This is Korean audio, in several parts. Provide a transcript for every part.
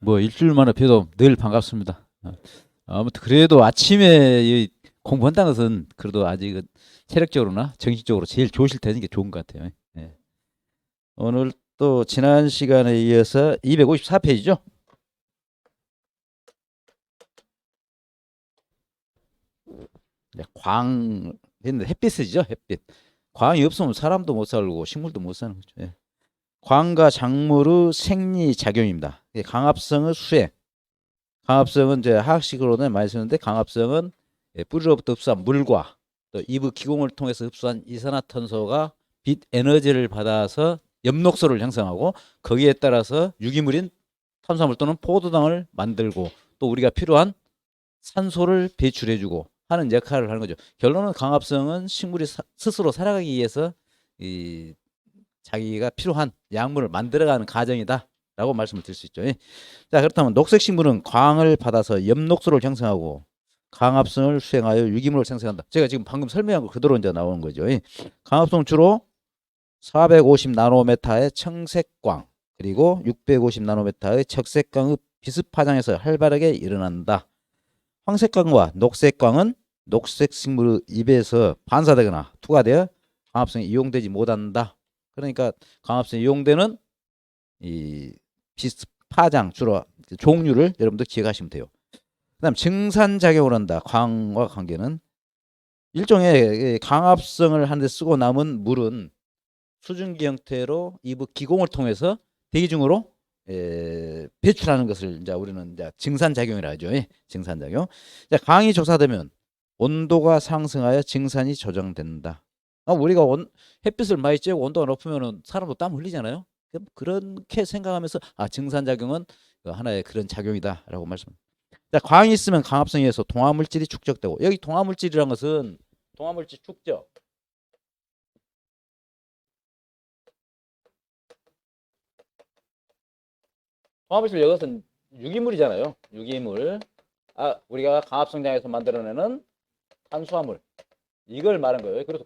뭐 일주일 만에 뵈도 늘 반갑습니다. 아무튼 그래도 아침에 이 공부한다는 것은 그래도 아직 체력적으로나 정신적으로 제일 좋으실 테는 게 좋은 것 같아요. 예. 오늘 또 지난 시간에 이어서 254페이지죠. 광 했는데 햇빛이죠, 햇빛. 광이 없으면 사람도 못 살고 식물도 못 사는 거죠. 예. 광과 작물의 생리 작용입니다. 강합성의 수행. 강합성은 이제 화학식으로는 많이 쓰는데 강합성은 뿌리로부터 흡수한 물과 또 이부 기공을 통해서 흡수한 이산화탄소가 빛 에너지를 받아서 엽록소를 형성하고 거기에 따라서 유기물인 탄수화물 또는 포도당을 만들고 또 우리가 필요한 산소를 배출해주고 하는 역할을 하는 거죠. 결론은 강합성은 식물이 스스로 살아가기 위해서 이 자기가 필요한 약물을 만들어가는 과정이다. 라고 말씀을 드릴 수 있죠. 자, 그렇다면 녹색 식물은 광을 받아서 엽록소를 형성하고 강합성을 수행하여 유기물을 생성한다. 제가 지금 방금 설명한 거 그대로 이제 나오는 거죠. 강합성은 주로 450 나노메타의 청색광 그리고 650 나노메타의 적색광의 비습 파장에서 활발하게 일어난다. 황색광과 녹색광은 녹색 식물의 잎에서 반사되거나 투과되어 강합성이 이용되지 못한다. 그러니까 강합성이 이용되는 이 비습 파장 주로 종류를 여러분들 기억하시면 돼요. 그다음 증산작용을 한다. 광과 관계는 일종의 강합성을 하는데 쓰고 남은 물은 수증기 형태로 이부 기공을 통해서 대기 중으로 배출하는 것을 이제 우리는 이제 증산작용이라 하죠. 증산작용. 강이 조사되면 온도가 상승하여 증산이 조정된다. 우리가 햇빛을 많이 쬐고 온도가 높으면 사람도 땀 흘리잖아요. 그렇게 생각하면서 증산작용은 하나의 그런 작용이다라고 말씀. 광이 있으면 강합성에 의해서 동화물질이 축적되고 여기 동화물질이란 것은 동화물질 축적. 동화물질 이것은 유기물이잖아요. 유기물. 우리가 강합성장에서 만들어내는 탄수화물. 이걸 말한 거예요. 그래서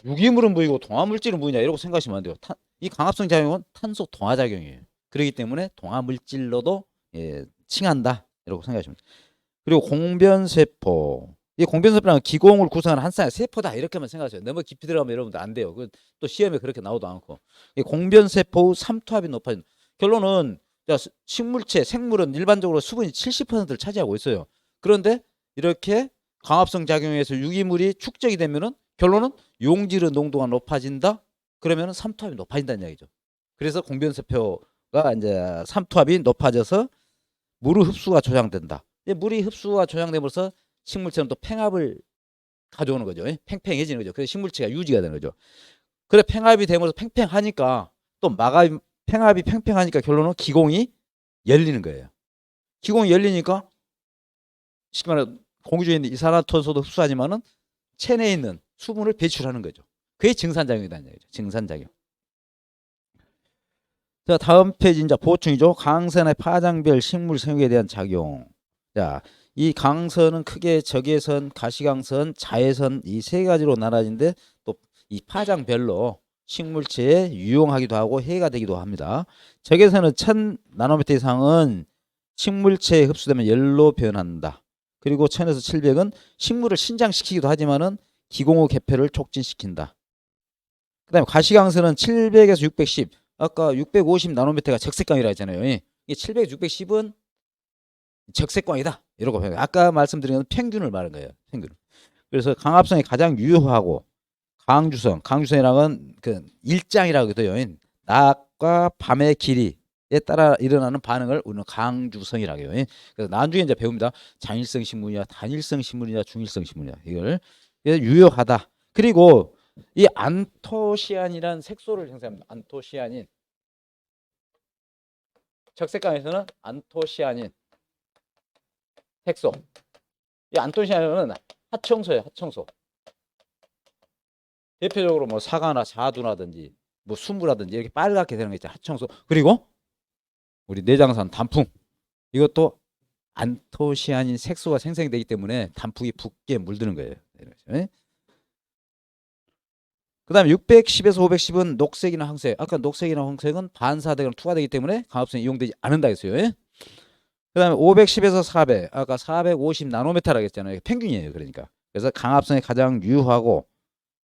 유기물은 뭐이고 동화물질은 뭐냐 이러고 생각하시면 안 돼요. 이 강합성 작용은 탄소 동화 작용이에요. 그렇기 때문에 동화물질로도 칭한다 이라고 생각하시면 돼요. 그리고 공변세포. 이 공변세포는 기공을 구성하는 한 쌍의 세포다 이렇게만 생각하세요. 너무 깊이 들어가면 여러분들 안 돼요. 또 시험에 그렇게 나오도 않고. 이 공변세포의 삼투압이 높아진. 결론은 식물체, 생물은 일반적으로 수분이 70%를 차지하고 있어요. 그런데 이렇게 강합성 작용에서 유기물이 축적이 되면은 결론은 용질의 농도가 높아진다. 그러면 삼투압이 높아진다는 이야기죠. 그래서 공변세포가 이제 삼투압이 높아져서 물의 흡수가 조장된다. 물이 흡수가 조장되면서 식물체는 또 팽합을 가져오는 거죠. 팽팽해지는 거죠. 그래서 식물체가 유지가 되는 거죠. 그래 팽합이 되면서 팽팽하니까 또 팽합이 팽팽하니까 결론은 기공이 열리는 거예요. 기공이 열리니까 쉽게 말해 공기 중에 있는 이산화탄소도 흡수하지만은 체내에 있는 수분을 배출하는 거죠. 그게 증산작용이라는 얘기죠. 증산작용. 자, 다음 페이지 이제 보충이죠. 강선의 파장별 식물 생육에 대한 작용. 자, 이 강선은 크게 적외선, 가시강선, 자외선 이 세 가지로 나눠지는데 또 이 파장별로 식물체에 유용하기도 하고 해가 되기도 합니다. 적외선은 1000 나노미터 이상은 식물체에 흡수되면 열로 변한다. 그리고 1000에서 700은 식물을 신장시키기도 하지만은 기공의 개폐를 촉진시킨다. 그다음에 가시광선은 700에서 610. 아까 650 나노미터가 적색광이라 했잖아요. 이 700, 610은 적색광이다. 이러고 아까 말씀드린 건 평균을 말한 거예요. 평균. 그래서 강합성이 가장 유효하고 강주성이라는 그 일장이라고 해도요. 낮과 밤의 길이에 따라 일어나는 반응을 우리는 강주성이라고 해요. 그래서 나중에 이제 배웁니다. 장일성 식물이냐, 단일성 식물이냐, 중일성 식물이냐 이걸 유효하다. 그리고 이 안토시아닌이라는 색소를 형성합니다. 안토시아닌. 적색광에서는 안토시아닌 색소. 이 안토시아닌은 하청소예요. 하청소. 대표적으로 뭐 사과나 자두라든지 뭐 수무라든지 이렇게 빨갛게 되는 거 있죠. 하청소. 그리고 우리 내장산 단풍. 이것도 안토시아닌 색소가 생성되기 때문에 단풍이 붉게 물드는 거예요. 그다음에 610에서 510은 녹색이나 황색. 아까 녹색이나 황색은 반사되거나 투과되기 때문에 강합성이 이용되지 않는다 했어요. 예? 그다음에 510에서 400. 아까 450 나노메타라고 했잖아요. 평균이에요. 그러니까. 그래서 강합성이 가장 유효하고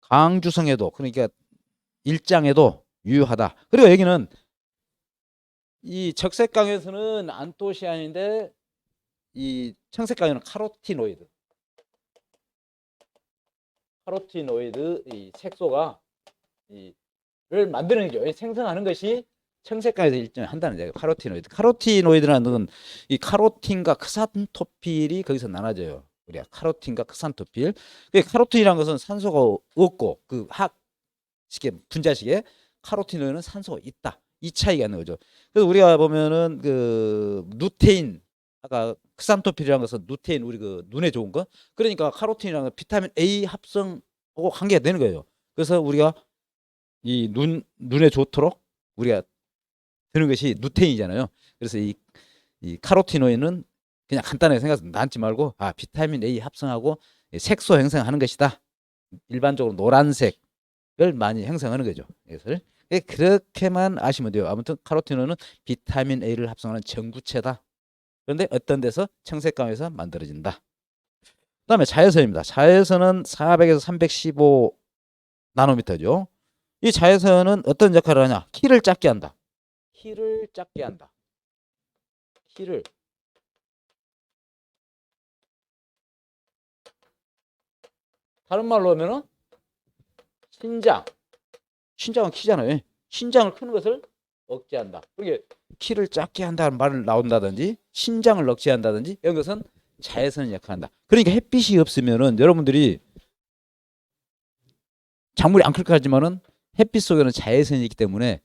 강주성에도 그러니까 일장에도 유효하다. 그리고 여기는 이 적색강에서는 안토시아닌인데 이 청색강에는 카로티노이드 이 색소가 이를 만드는 거죠. 생성하는 것이 청색강에서 일종의 한다는 얘기예요. 카로티노이드라는 이 카로틴과 크산토필이 거기서 나눠져요. 우리가 카로틴과 크산토필. 카로틴이라는 것은 산소가 없고 그 학식의 분자식에 카로티노이드는 산소가 있다. 이 차이가 있는 거죠. 그래서 우리가 보면은 그 누테인 아까 크산토필이라는 것은 누테인 우리 그 눈에 좋은 거 그러니까 카로틴이라는 건 비타민 A 합성하고 관계가 되는 거예요. 그래서 우리가 이 눈에 좋도록 우리가 드는 것이 누테인이잖아요. 그래서 이 카로티노이드는 그냥 간단하게 생각해서 남지 말고 비타민 A 합성하고 색소 형성하는 것이다. 일반적으로 노란색을 많이 형성하는 거죠. 이것을 그렇게만 아시면 돼요. 아무튼 카로티노는 비타민 A를 합성하는 전구체다. 그런데 어떤 데서 청색감에서 만들어진다. 그다음에 자외선입니다. 자외선은 400에서 315 나노미터죠. 이 자외선은 어떤 역할을 하냐? 키를 작게 한다. 키를 작게 한다. 키를 다른 말로 하면은 신장은 키잖아요. 신장을 크는 것을 억제한다. 그게 키를 작게 한다는 말을 나온다든지 신장을 억제한다든지 이런 것은 자외선을 역할한다. 그러니까 햇빛이 없으면은 여러분들이 작물이 안 클 것 같지만은 햇빛 속에는 자외선이 있기 때문에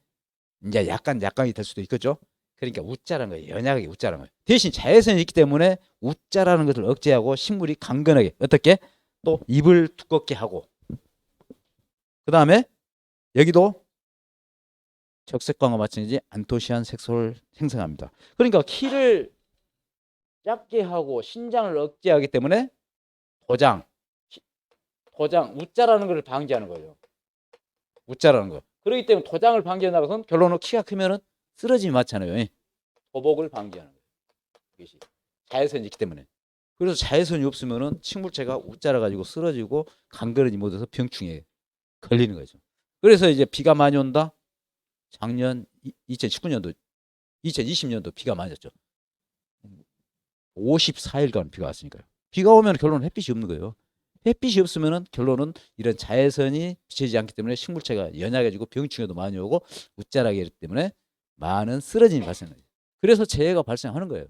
이제 약간 약광이 될 수도 있겠죠. 그러니까 웃자라는 거예요. 연약하게 웃자라는 거예요. 대신 자외선이 있기 때문에 웃자라는 것을 억제하고 식물이 강건하게 어떻게 또 잎을 두껍게 하고 그 다음에 여기도 적색광과 마찬가지 안토시안 색소를 생성합니다. 그러니까 키를 작게 하고 신장을 억제하기 때문에 도장 웃자라는 것을 방지하는 거예요. 웃자라는 거. 그렇기 때문에 도장을 방지한다고 해서 결론은 키가 크면은 쓰러짐이 많잖아요. 도복을 방지하는 거예요. 이것이 자외선이 있기 때문에. 그래서 자외선이 없으면은 식물체가 웃자라 가지고 쓰러지고 강건하지 못해서 병충해에 걸리는 거죠. 그래서 이제 비가 많이 온다. 작년 2019년도 2020년도 비가 많이 왔죠. 54일간 비가 왔으니까요. 비가 오면 결론은 햇빛이 없는 거예요. 햇빛이 없으면 결론은 이런 자외선이 비치지 않기 때문에 식물체가 연약해지고 병충해도 많이 오고 웃자라게 하기 때문에 많은 쓰러짐이 발생해요. 그래서 재해가 발생하는 거예요.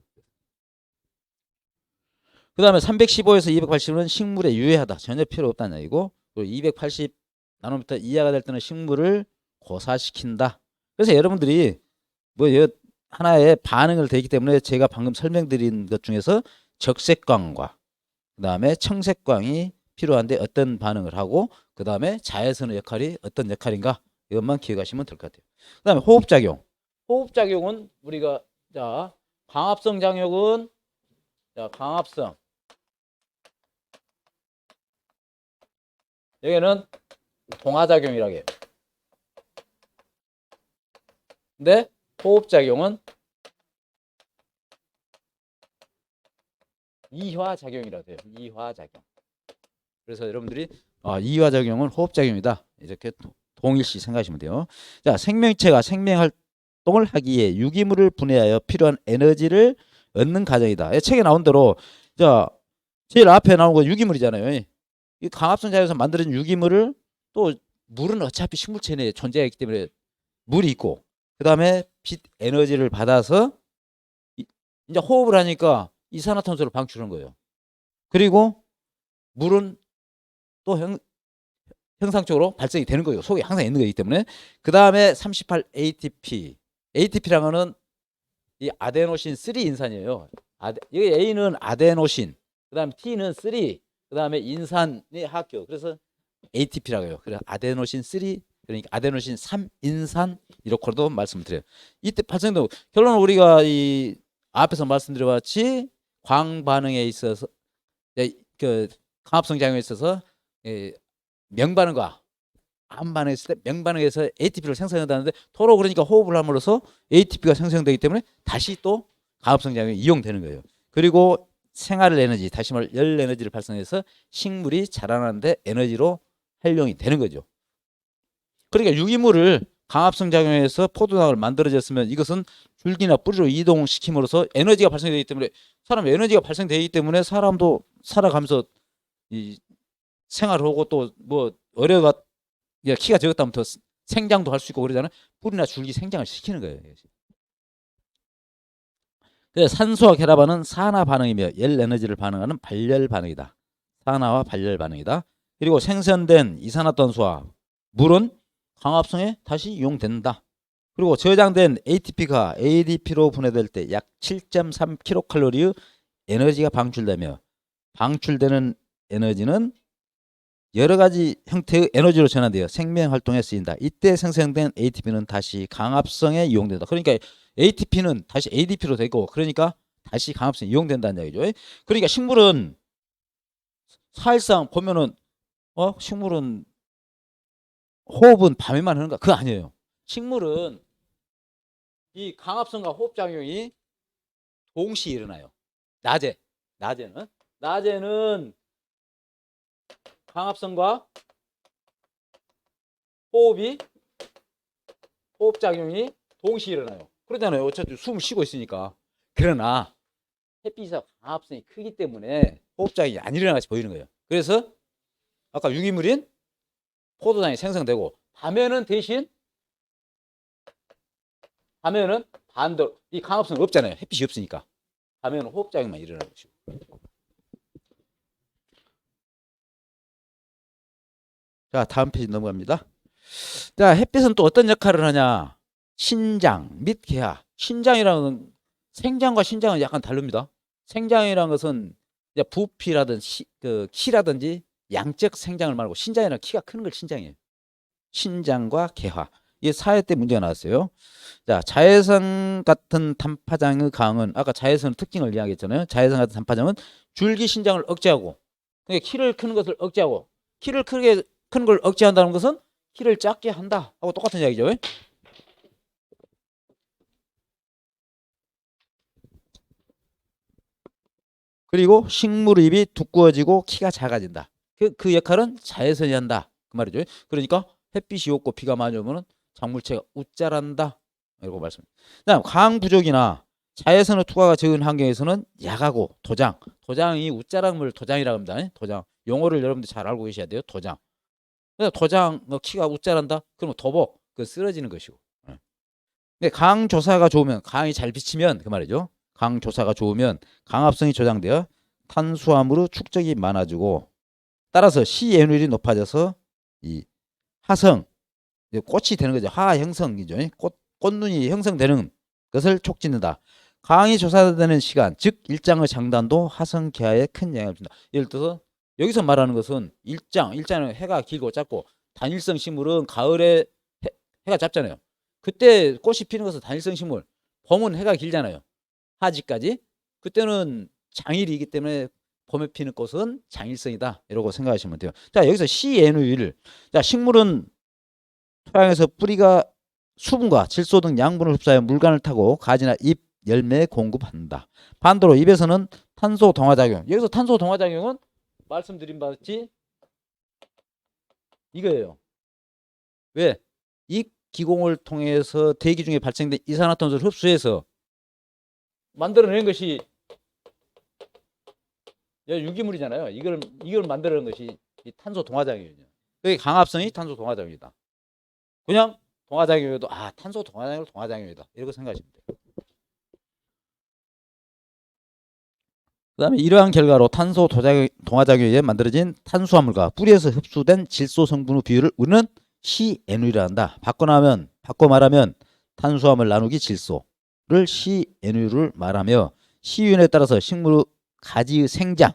그 다음에 315에서 280은 식물에 유해하다. 전혀 필요 없다는 얘기고 그리고 280 나노미터 이하가 될 때는 식물을 고사시킨다. 그래서 여러분들이 뭐 하나의 반응을 되기 때문에 제가 방금 설명드린 것 중에서 적색광과 그 다음에 청색광이 필요한데 어떤 반응을 하고 그 다음에 자외선의 역할이 어떤 역할인가 이것만 기억하시면 될 것 같아요. 그 다음에 호흡작용. 호흡작용은 우리가 자 광합성 작용은 자 광합성 여기는 동화작용이라고 해요. 근데 호흡작용은 이화작용이라고 해요. 이화작용. 그래서 여러분들이 이화작용은 호흡작용이다. 이렇게 동일시 생각하시면 돼요. 자, 생명체가 생명활동을 하기에 유기물을 분해하여 필요한 에너지를 얻는 과정이다. 책에 나온 대로 자, 제일 앞에 나온 거 유기물이잖아요. 이 강합성 자에서 만들어진 유기물을 또 물은 어차피 식물체 내에 존재하기 때문에 물이 있고 그 다음에 빛 에너지를 받아서 이제 호흡을 하니까 이산화탄소를 방출하는 거예요. 그리고 물은 또 형상적으로 발생이 되는 거예요. 속에 항상 있는 거기 때문에. 그 다음에 38 ATP. ATP라는 거는 이 아데노신 3 인산이에요. 여기 A는 아데노신, 그 다음에 T는 3, 그 다음에 인산이 학교. 그래서 ATP라고 해요. 그래서 아데노신 3, 그러니까 아데노신 3인산 이렇게도 말씀드려요. 이때 발생도 결론은 우리가 이 앞에서 말씀드려봤지 광 반응에 있어서 그 강합성 작용에 있어서 명반응과 안 반응했을 때 맹반응해서 ATP를 생성한다는데 토로 그러니까 호흡을 함으로써 ATP가 생성되기 때문에 다시 또 광합성 작용이 이용되는 거예요. 그리고 생활 에너지, 다시 말해 열 에너지를 발생해서 식물이 자라나는데 에너지로 활용이 되는 거죠. 그러니까 유기물을 광합성 작용해서 포도당을 만들어졌으면 이것은 줄기나 뿌리로 이동시킴으로써 에너지가 발생되기 때문에 사람 에너지가 발생되기 때문에 사람도 살아가면서 이 생활하고 또 뭐 어려가 키가 적었다면 더 생장도 할 수 있고 그러잖아요. 뿌리나 줄기 생장을 시키는 거예요. 그래서 산소와 결합하는 산화 반응이며 열 에너지를 반응하는 발열 반응이다. 산화와 발열 반응이다. 그리고 생성된 이산화탄소와 물은 광합성에 다시 이용된다. 그리고 저장된 ATP가 ADP로 분해될 때 약 7.3kcal의 에너지가 방출되며 방출되는 에너지는 여러 가지 형태의 에너지로 전환되어 생명 활동에 쓰인다. 이때 생성된 ATP는 다시 광합성에 이용된다. 그러니까 ATP는 다시 ADP로 되고 그러니까 다시 광합성에 이용된다는 얘기죠. 그러니까 식물은 사실상 보면은 식물은 호흡은 밤에만 하는가? 그거 아니에요. 식물은 이 광합성과 호흡작용이 동시에 일어나요. 낮에는 광합성과 호흡작용이 동시에 일어나요. 그러잖아요. 어차피 숨을 쉬고 있으니까. 그러나 햇빛의 광합성이 크기 때문에 호흡작용이 안 일어나서 보이는 거예요. 그래서 아까 유기물인 포도당이 생성되고 밤에는 반대로 이 광합성이 없잖아요. 햇빛이 없으니까. 밤에는 호흡작용만 일어나는 것이고. 자, 다음 페이지 넘어갑니다. 자, 햇빛은 또 어떤 역할을 하냐? 신장 및 개화. 신장이라는 생장과 신장은 약간 다릅니다. 생장이라는 것은 부피라든지 키라든지 양적 생장을 말하고 신장이라는 키가 큰 걸 신장이에요. 신장과 개화. 이게 사회 때 문제가 나왔어요. 자, 자외선 같은 단파장의 강은 아까 자외선 특징을 이야기했잖아요. 자외선 같은 단파장은 줄기 신장을 억제하고 그러니까 키를 크는 것을 억제하고 키를 크게 큰 걸 억제한다는 것은 키를 작게 한다 하고 똑같은 이야기죠. 그리고 식물 잎이 두꺼워지고 키가 작아진다. 그 역할은 자외선이 한다. 그 말이죠. 그러니까 햇빛이 없고 비가 많이 오면 작물체가 웃자란다. 이라고 말씀합니다. 그다음 광 부족이나 자외선의 투과가 적은 환경에서는 약하고 도장이 웃자람을 도장이라고 합니다. 도장 용어를 여러분들 잘 알고 계셔야 돼요. 도장. 도장 키가 웃자란다. 그러면 도복 쓰러지는 것이고. 근데 강 조사가 좋으면 강이 잘 비치면 그 말이죠. 강 조사가 좋으면 강합성이 조장되어 탄수화물의 축적이 많아지고 따라서 CN율이 높아져서 이 화성 꽃이 되는 거죠. 화 형성이죠. 꽃눈이 형성되는 것을 촉진한다. 강이 조사되는 시간, 즉 일장의 장단도 화성 개화에 큰 영향을 준다. 예를 들어서 여기서 말하는 것은 일장은 해가 길고 짧고 단일성 식물은 가을에 해가 짧잖아요. 그때 꽃이 피는 것은 단일성 식물, 봄은 해가 길잖아요. 하지까지 그때는 장일이기 때문에 봄에 피는 꽃은 장일성이다. 이러고 생각하시면 돼요. 자, 여기서 CNU일. 자, 식물은 토양에서 뿌리가 수분과 질소 등 양분을 흡수하여 물관을 타고 가지나 잎, 열매에 공급한다. 반대로 잎에서는 탄소 동화작용. 여기서 탄소 동화작용은 말씀드린 바와 같이 이거예요. 왜? 잎 기공을 통해서 대기 중에 발생된 이산화탄소를 흡수해서 만들어낸 것이 유기물이잖아요. 이걸 만들어낸 것이 탄소 동화작용이에요. 그게 강합성이 탄소 동화작용이다. 그냥 동화작용이어도 탄소 동화작용이다. 이렇게 생각하시면 돼요. 그 다음에 이러한 결과로 탄소 동화작용에 의해 만들어진 탄수화물과 뿌리에서 흡수된 질소 성분의 비율을 우리는 CNU라 한다. 바꿔 말하면 탄수화물 나누기 질소를 CNU를 말하며 CU에 따라서 식물의 가지의 생장,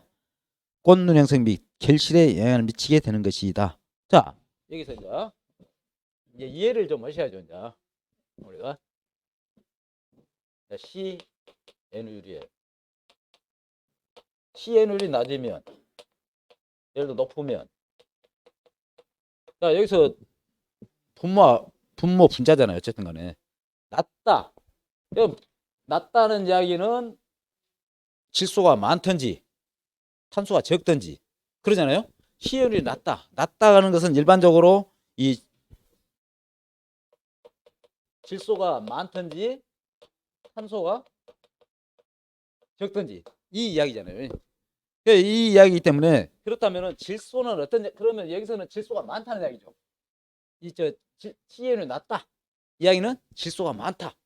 꽃눈 형성 및 결실에 영향을 미치게 되는 것이다. 자, 여기서 이제 이해를 좀 하셔야죠. 이제 우리가 CNU에 CN율이 낮으면 예를 들어 높으면 자 여기서 분모 분자잖아요. 어쨌든 간에. 낮다. 낮다는 이야기는 질소가 많든지 탄소가 적든지 그러잖아요. 시연율이 낮다. 낮다는 것은 일반적으로 이 질소가 많든지 탄소가 적든지 이 이야기잖아요. 이 이야기이기 때문에 그렇다면은 질소는 그러면 여기서는 질소가 많다는 이야기죠. 이저 시연율이 낮다. 이야기는 질소가 많다.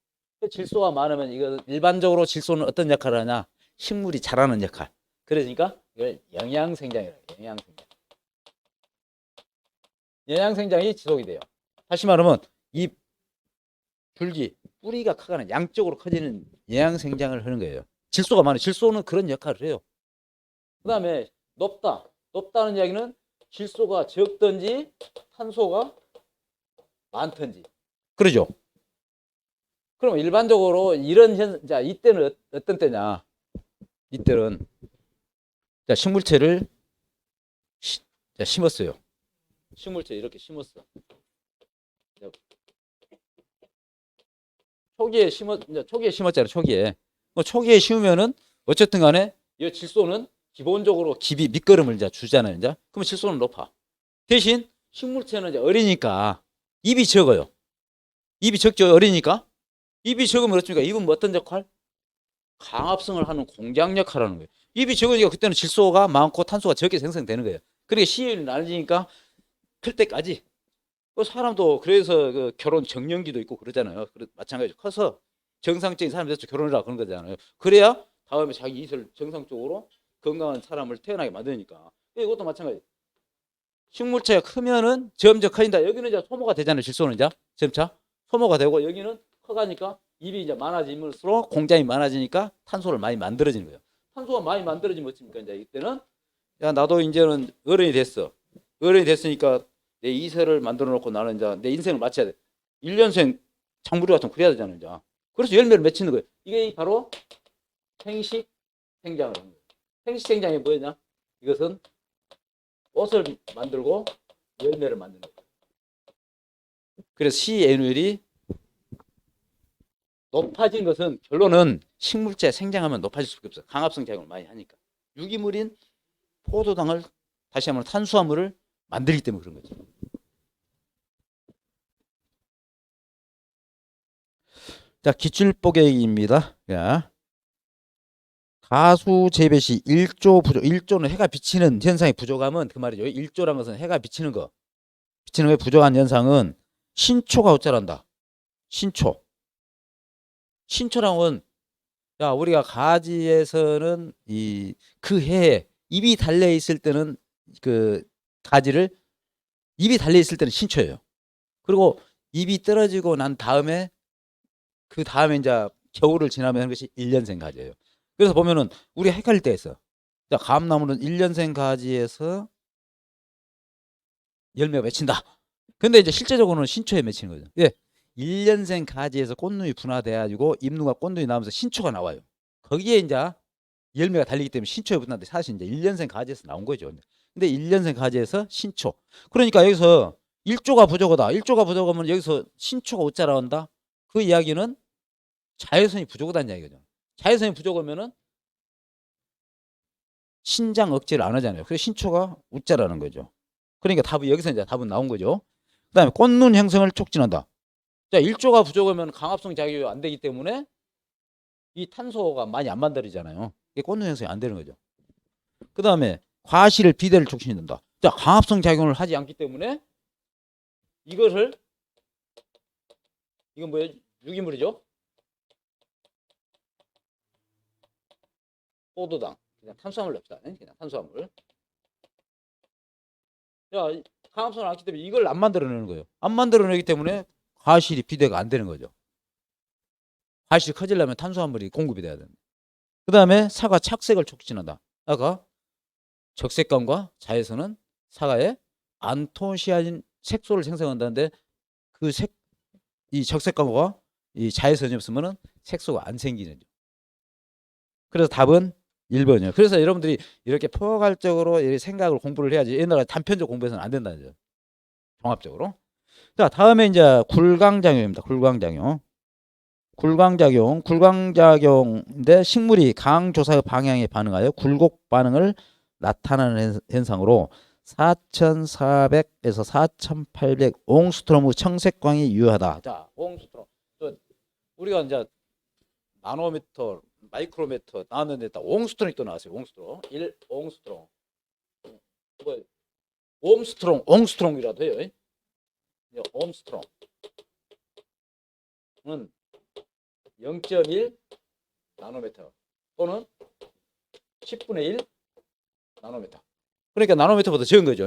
질소가 많으면 이거 일반적으로 질소는 어떤 역할을 하냐? 식물이 자라는 역할. 그러니까 이걸 영양생장이라고 해요. 영양생장. 영양생장이 지속이 돼요. 다시 말하면 이 줄기 뿌리가 크거나 양쪽으로 커지는 영양생장을 하는 거예요. 질소가 많아요. 질소는 그런 역할을 해요. 그 다음에 높다. 높다는 이야기는 질소가 적든지 탄소가 많든지. 그러죠. 그럼 일반적으로 이런 자 이때는 어떤 때냐? 이때는 자 식물체를 자, 심었어요. 식물체 이렇게 심었어. 초기에 심었잖아요. 초기에 심으면은 어쨌든 간에 이 질소는 기본적으로 깊이 밑거름을 이제 주잖아요. 이제 그러면 질소는 높아. 대신 식물체는 이제 어리니까 입이 적어요. 입이 적죠. 어리니까 입이 적으면 어떻습니까? 입은 뭐 어떤 역할? 강합성을 하는 공장 역할을 하는 거예요. 입이 적으니까 그때는 질소가 많고 탄소가 적게 생성되는 거예요. 그러니까 시연이 나눠지니까 클 때까지. 사람도 그래서 그 결혼 정년기도 있고 그러잖아요. 마찬가지로 커서 정상적인 사람이 돼서 결혼을 하고 그런 거잖아요. 그래야 다음에 자기 이슬 정상적으로 건강한 사람을 태어나게 만드니까. 이것도 마찬가지. 식물체가 크면은 점점 커진다. 여기는 이제 소모가 되잖아요. 질소는 이제 점차 소모가 되고 여기는 커가니까 입이 이제 많아지면서 공장이 많아지니까 탄소를 많이 만들어지는 거예요. 탄소가 많이 만들어지면 어떻습니까? 이제 이때는 야 나도 이제는 어른이 됐어. 어른이 됐으니까 내 이세를 만들어 놓고 나는 이제 내 인생을 마쳐야 돼. 1년생 작물이 같은 거 그래야 되잖아요. 이제. 그래서 열매를 맺히는 거예요. 이게 바로 생식 생장을 하는 거예요. 생식 생장이 뭐냐? 이것은 꽃을 만들고 열매를 만드는 거예요. 그래서 CN율이 높아진 것은 결론은 식물체 생장하면 높아질 수밖에 없어요. 강합성 작용을 많이 하니까. 유기물인 포도당을 다시 한번 탄수화물을 만들기 때문에 그런 거죠. 자, 기출보객입니다. 야. 가수 재배 시 1조 부족, 1조는 해가 비치는 현상의 부족함은 그 말이죠. 1조란 것은 해가 비치는 거. 비치는 거에 부족한 현상은 신초가 어쩌란다. 신초. 신초라는 건 야, 우리가 가지에서는 그 해에 입이 달려 있을 때는 그 가지를 입이 달려 있을 때는 신초예요. 그리고 입이 떨어지고 난 다음에 그 다음에 이제 겨울을 지나면 하는 것이 1년생 가지예요. 그래서 보면은 우리가 헷갈릴 때가 있어. 자, 감나무는 1년생 가지에서 열매가 맺힌다. 근데 이제 실제적으로는 신초에 맺히는 거죠. 예. 1년생 가지에서 꽃눈이 분화돼가지고 잎누가 꽃눈이 나오면서 신초가 나와요. 거기에 이제 열매가 달리기 때문에 신초에 붙는데 사실 이제 1년생 가지에서 나온 거죠. 근데 1년생 가지에서 신초. 그러니까 여기서 1조가 부족하다. 1조가 부족하면 여기서 신초가 어쩌라 한다. 그 이야기는 자외선이 부족하다는 이야기죠. 자외선이 부족하면은 신장 억제를 안 하잖아요. 그래서 신초가 웃자라는 거죠. 그러니까 답은 여기서 이제 답은 나온 거죠. 그다음에 꽃눈 형성을 촉진한다. 자, 1조가 부족하면 강합성 작용이 안 되기 때문에 이 탄소가 많이 안 만들어지잖아요. 이게 꽃눈 형성이 안 되는 거죠. 그다음에 과실 비대를 촉진한다. 자, 강합성 작용을 하지 않기 때문에 이건 뭐예요? 유기물이죠. 포도당. 그냥 탄수화물 냅시다. 그냥 탄수화물. 자, 강합성을 않기 때문에 이걸 안 만들어내는 거예요. 안 만들어내기 때문에 과실이 비대가 안 되는 거죠. 과실이 커지려면 탄수화물이 공급이 돼야 됩니다. 그 다음에 사과 착색을 촉진한다. 아까 적색감과 자외선은 사과에 안토시아닌 색소를 생성한다는데 이 적색감과 이 자외선이 없으면은 색소가 안 생기는 거죠. 그래서 답은 1번이에요. 그래서 여러분들이 이렇게 포괄적으로 생각을 공부를 해야지 옛날에 단편적 공부해서는 안 된다는 거죠. 종합적으로. 자, 다음에 이제 굴강작용입니다. 굴강작용. 굴강작용인데 식물이 강조사의 방향에 반응하여 굴곡 반응을 나타나는 현상으로 4,400에서 4,800 옹스트롬의 청색광이 유효하다. 자, 옹스트롬. 우리가 이제 나노미터, 마이크로미터 나왔는데 딱 옹스트롬이 또 나왔어요. 옹스트롬. 1 옹스트롬. 뭐 옹스트롬이라도 해요. 옹스트롬은 0.1 나노미터 또는 10분의 1 나노미터. 그러니까 나노미터보다 적은 거죠.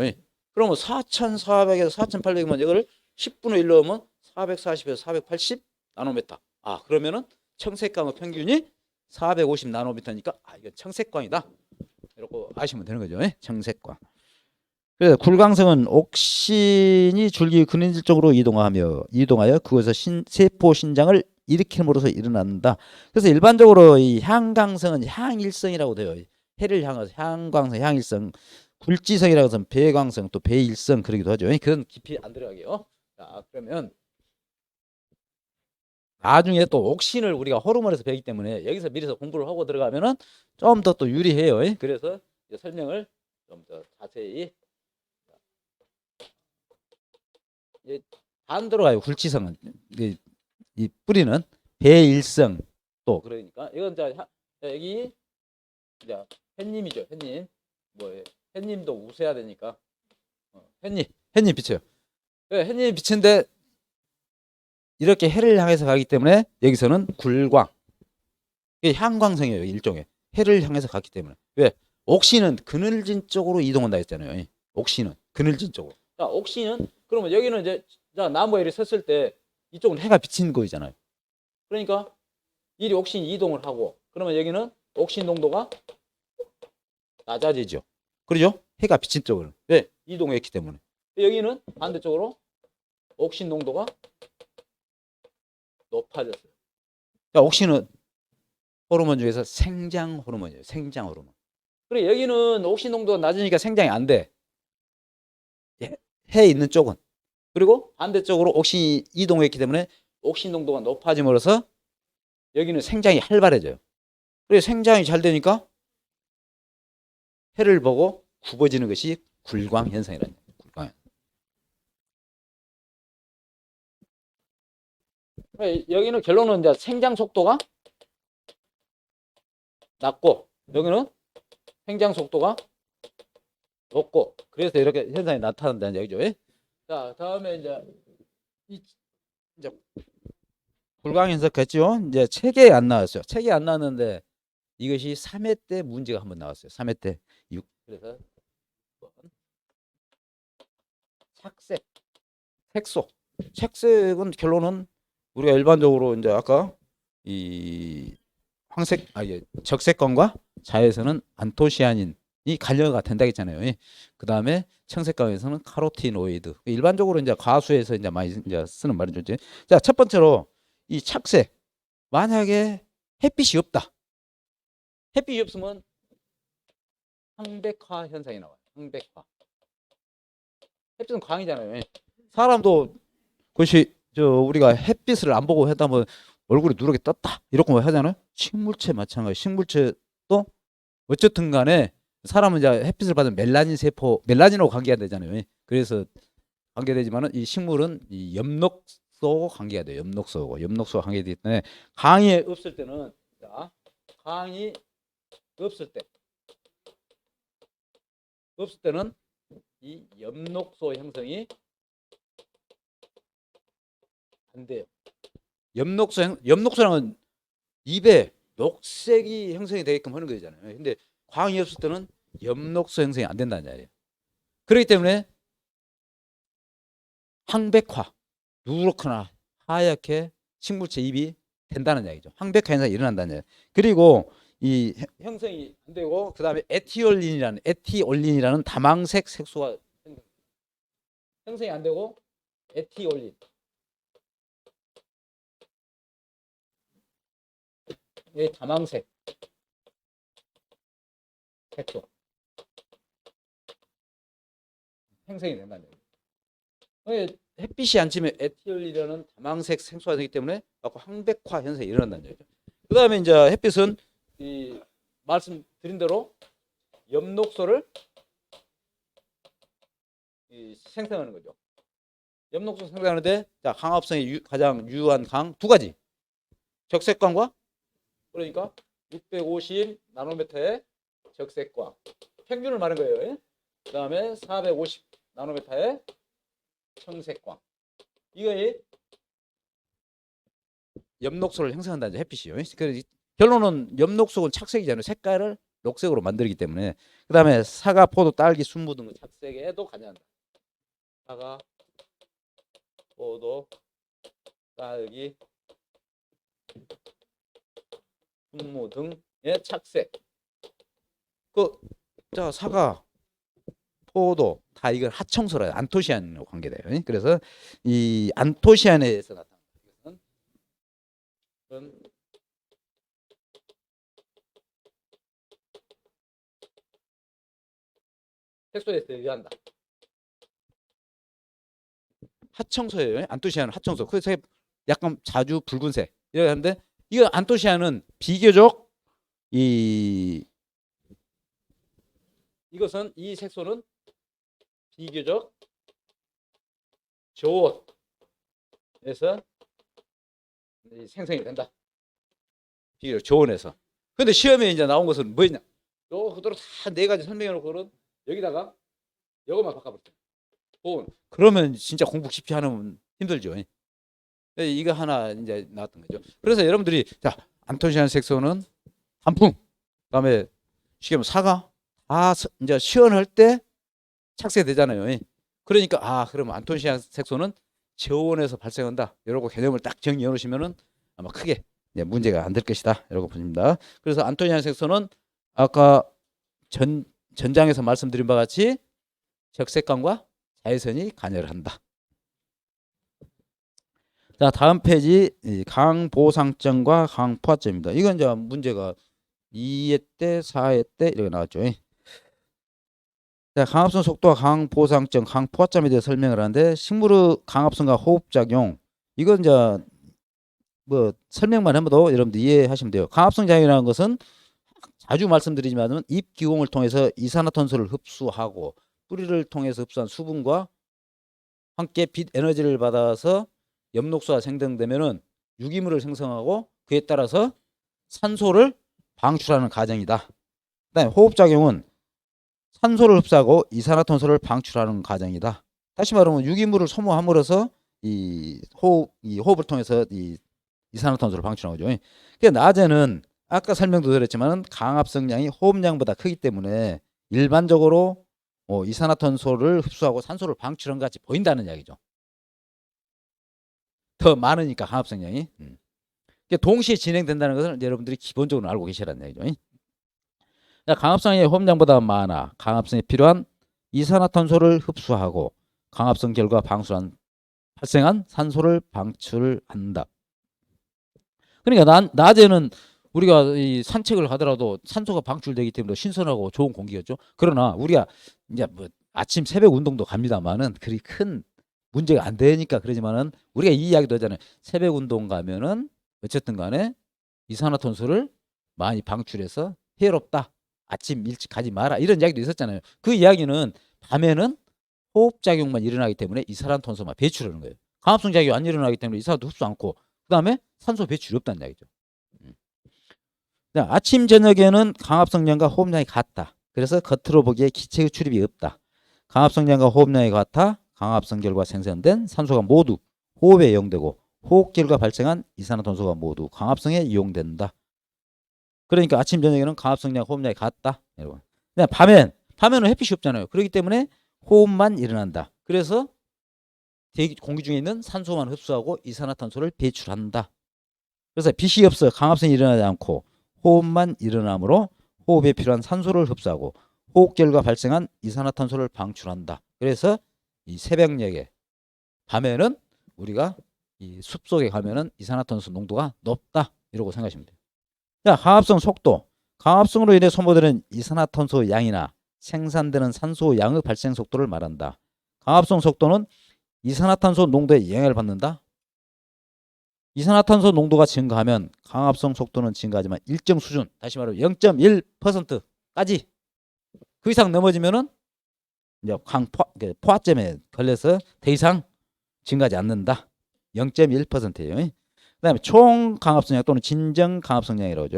그러면 4,400에서 4,800만 이걸 10분의 1로 하면 440에서 480 나노미터. 아, 그러면은 청색광의 평균이 450 나노미터니까 이건 청색광이다. 이렇게 아시면 되는 거죠. 청색광. 그래서 굴광성은 옥신이 줄기 근인질 쪽으로 이동하여 그것에서 세포 신장을 일으킴으로써 일어난다. 그래서 일반적으로 이 향광성은 향일성이라고 돼요. 해를 향해서 향광성, 향일성, 굴지성이라고 해서 배광성, 또 배일성 그러기도 하죠. 그건 깊이 안 들어가게요. 자, 그러면 나중에 또 옥신을 우리가 호르몬에서 배우기 때문에 여기서 미리서 공부를 하고 들어가면은 좀 더 또 유리해요. 그래서 설명을 좀 더 자세히. 반대로 가요. 굴지성은 이 뿌리는 배일성 또 그러니까 이건 자 여기 이제 햇님이죠. 햇님 뭐 햇님도 우세야 되니까 햇님 빛이요. 햇님 빛인데 이렇게 해를 향해서 가기 때문에 여기서는 굴광 이게 향광성이에요. 일종의 해를 향해서 갔기 때문에. 왜? 옥신은 그늘진 쪽으로 이동한다 했잖아요. 옥신은 그늘진 쪽으로. 자, 옥신은 그러면 여기는 이제 자 나무에 이렇게 섰을 때 이쪽은 해가 비치는 거잖아요. 그러니까 이리 옥신이 이동을 하고 그러면 여기는 옥신 농도가 낮아지죠. 그러죠? 해가 비친 쪽으로. 왜? 이동했기 때문에. 여기는 반대쪽으로 옥신 농도가 높아졌어요. 자, 옥신은 호르몬 중에서 생장 호르몬이에요. 생장 호르몬. 그래 여기는 옥신 농도가 낮으니까 생장이 안 돼. 해 있는 쪽은. 그리고 반대쪽으로 옥신이 이동했기 때문에 옥신 농도가 높아짐으로써 여기는 생장이 활발해져요. 그래서 생장이 잘 되니까 해를 보고 굽어지는 것이 굴광 현상이라는 거예요. 굴광. 여기는 결론은 이제 생장 속도가 낮고 여기는 생장 속도가 높고 그래서 이렇게 현상이 나타난다는 얘기죠. 자, 다음에 이제 굴광 현상했죠. 이제 책에 안 나왔어요. 책에 안 나왔는데 이것이 3회 때 문제가 한번 나왔어요. 3회 때 6. 그래서 착색, 색소. 색색은 결론은 우리가 일반적으로 이제 아까 이 황색 적색광과 자외선은 안토시아닌이 관련가 된다 했잖아요. 그 다음에 청색광에서는 카로티노이드. 일반적으로 이제 과수에서 이제 많이 이제 쓰는 말이죠. 자, 첫 번째로 이 착색. 만약에 햇빛이 없다. 햇빛이 없으면 황백화 현상이 나와요. 황백화. 햇빛은 광이잖아요. 사람도 그것이 우리가 햇빛을 안 보고 하다 보면 얼굴이 누렇게 떴다 이렇게 하잖아요. 식물체 마찬가지. 식물체도 어쨌든 간에 사람은 이제 햇빛을 받은 멜라닌 세포, 멜라닌하고 관계가 되잖아요. 그래서 관계되지만은 이 식물은 이 엽록소하고 관계가 돼요. 엽록소하고 관계되기 때문에 광이 없을 때는 자, 광이 없을 때는 이 엽록소 형성이 안 돼요. 엽록소랑은 입에 녹색이 형성이 되게끔 하는 거잖아요. 근데 광이 없을 때는 엽록소 형성이 안 된다는 얘기예요. 그렇기 때문에 황백화, 누렇거나 하얗게 식물체 잎이 된다는 얘기죠. 황백화 현상이 일어난다는 얘기예요. 그리고 이 형성이 안 되고 그다음에 에티올린이라는 다망색 색소가 형성이 안 되고 에티올린 이 다망색 색소 형성이 된다는 얘기예요. 햇빛이 안 지면 에틸이라는 다망색 생소가 되기 때문에 황백화 현상이 일어난다는 얘기죠. 그 다음에 이제 햇빛은 이 말씀드린 대로 엽록소를 생성하는 거죠. 엽록소 생성하는데 자, 광합성이 가장 유효한 강 두 가지. 적색광과 그러니까 650 나노미터의 적색광. 평균을 말한 거예요. 그 다음에 450 나노미터의 청색광. 이거에 엽록소를 형성한다는 햇빛이요. 그래서 결론은 엽록소는 착색이잖아요. 색깔을 녹색으로 만들기 때문에. 그 다음에 사과, 포도, 딸기, 순무 등 착색에도 관여한다. 사과, 포도, 딸기, 순무 등의 착색. 자, 사과, 포도 다 이걸 하청소라 안토시안으로 관계돼요. 그래서 이 안토시안에서 나타납니다. 이것은 색소에서 의한다. 하청소예요. 안토시안은 하청소. 그래서 약간 자주 붉은색 이렇게 하는데 이거 안토시안은 비교적 이것은 이 색소는 비교적 저온에서 생성이 된다. 비교적 저온에서. 근데 시험에 이제 나온 것은 뭐냐? 요 그대로 다 네 가지 설명해 놓고는 여기다가 이것만 바꿔볼게요. 고온. 그러면 진짜 공부 깊이 하면 힘들죠. 이거 하나 이제 나왔던 거죠. 그래서 여러분들이 자 안토시안 색소는 단풍, 그다음에 쉽게 말하면 사과 다 이제 시원할 때 착색되잖아요. 그러니까 그러면 안토시안 색소는 저온에서 발생한다. 이러고 개념을 딱 정리해 놓으시면은 아마 크게 문제가 안 될 것이다. 이러고 보십니다. 그래서 안토시안 색소는 아까 전장에서 말씀드린 바와 같이 적색광과 자외선이 관여를 한다. 자, 다음 페이지 강보상점과 강포화점입니다. 이건 이제 문제가 2회 때, 4회 때 이렇게 나왔죠. 자, 강합성 속도와 강보상점, 강포화점에 대해 설명을 하는데 식물의 강합성과 호흡작용 이건 이제 뭐 설명만 해도 여러분들 이해하시면 돼요. 강합성 작용이라는 것은 자주 말씀드리지만 잎 기공을 통해서 이산화탄소를 흡수하고 뿌리를 통해서 흡수한 수분과 함께 빛 에너지를 받아서 엽록소가 생성되면은 유기물을 생성하고 그에 따라서 산소를 방출하는 과정이다. 그다음에 호흡작용은 산소를 흡수하고 이산화탄소를 방출하는 과정이다. 다시 말하면 유기물을 소모함으로써 이 호흡을 통해서 이산화탄소를 방출하는 거죠. 그러니까 낮에는 아까 설명도 드렸지만 강합성량이 호흡량보다 크기 때문에 일반적으로 이산화탄소를 흡수하고 산소를 방출한 것 같이 보인다는 이야기죠. 더 많으니까 강합성량이. 동시에 진행된다는 것을 여러분들이 기본적으로 알고 계시라는 얘기죠. 강합성량이 호흡량보다 많아 강합성에 필요한 이산화탄소를 흡수하고 강합성 결과 발생한 산소를 방출한다. 그러니까 낮에는 우리가 이 산책을 하더라도 산소가 방출되기 때문에 신선하고 좋은 공기였죠. 그러나 우리가 이제 뭐 아침 새벽 운동도 갑니다만은 그리 큰 문제가 안 되니까 그러지만은 우리가 이 이야기도 하잖아요. 새벽 운동 가면은 어쨌든 간에 이산화탄소를 많이 방출해서 해롭다. 아침 일찍 가지 마라. 이런 이야기도 있었잖아요. 그 이야기는 밤에는 호흡작용만 일어나기 때문에 이산화탄소만 배출하는 거예요. 강합성 작용이 안 일어나기 때문에 이산화탄소 흡수 않고 그다음에 산소 배출이 없다는 이야기죠. 아침 저녁에는 강합성량과 호흡량이 같다. 그래서 겉으로 보기에 기체의 출입이 없다. 강합성량과 호흡량이 같아 강합성 결과 생성된 산소가 모두 호흡에 이용되고 호흡 결과 발생한 이산화탄소가 모두 강합성에 이용된다. 그러니까 아침 저녁에는 강합성량 호흡량이 같다. 여러분. 밤에는 햇빛이 없잖아요. 그렇기 때문에 호흡만 일어난다. 그래서 공기 중에 있는 산소만 흡수하고 이산화탄소를 배출한다. 그래서 빛이 없어 강합성이 일어나지 않고 호흡만 일어나므로 호흡에 필요한 산소를 흡수하고 호흡 결과 발생한 이산화탄소를 방출한다. 그래서 이 새벽녘에 밤에는 우리가 이 숲속에 가면은 이산화탄소 농도가 높다. 이러고 생각하시면 돼요. 자, 강합성 속도. 강합성으로 인해 소모되는 이산화탄소 양이나 생산되는 산소 양의 발생 속도를 말한다. 강합성 속도는 이산화탄소 농도에 영향을 받는다. 이산화탄소 농도가 증가하면 강압성 속도는 증가하지만 일정 수준, 다시 말하면 0.1%까지 그 이상 넘어지면은 이제 포화점에 걸려서 더 이상 증가하지 않는다. 0.1%예요. 그다음에 총 강압성량 또는 진정 강압성량이라고 하죠.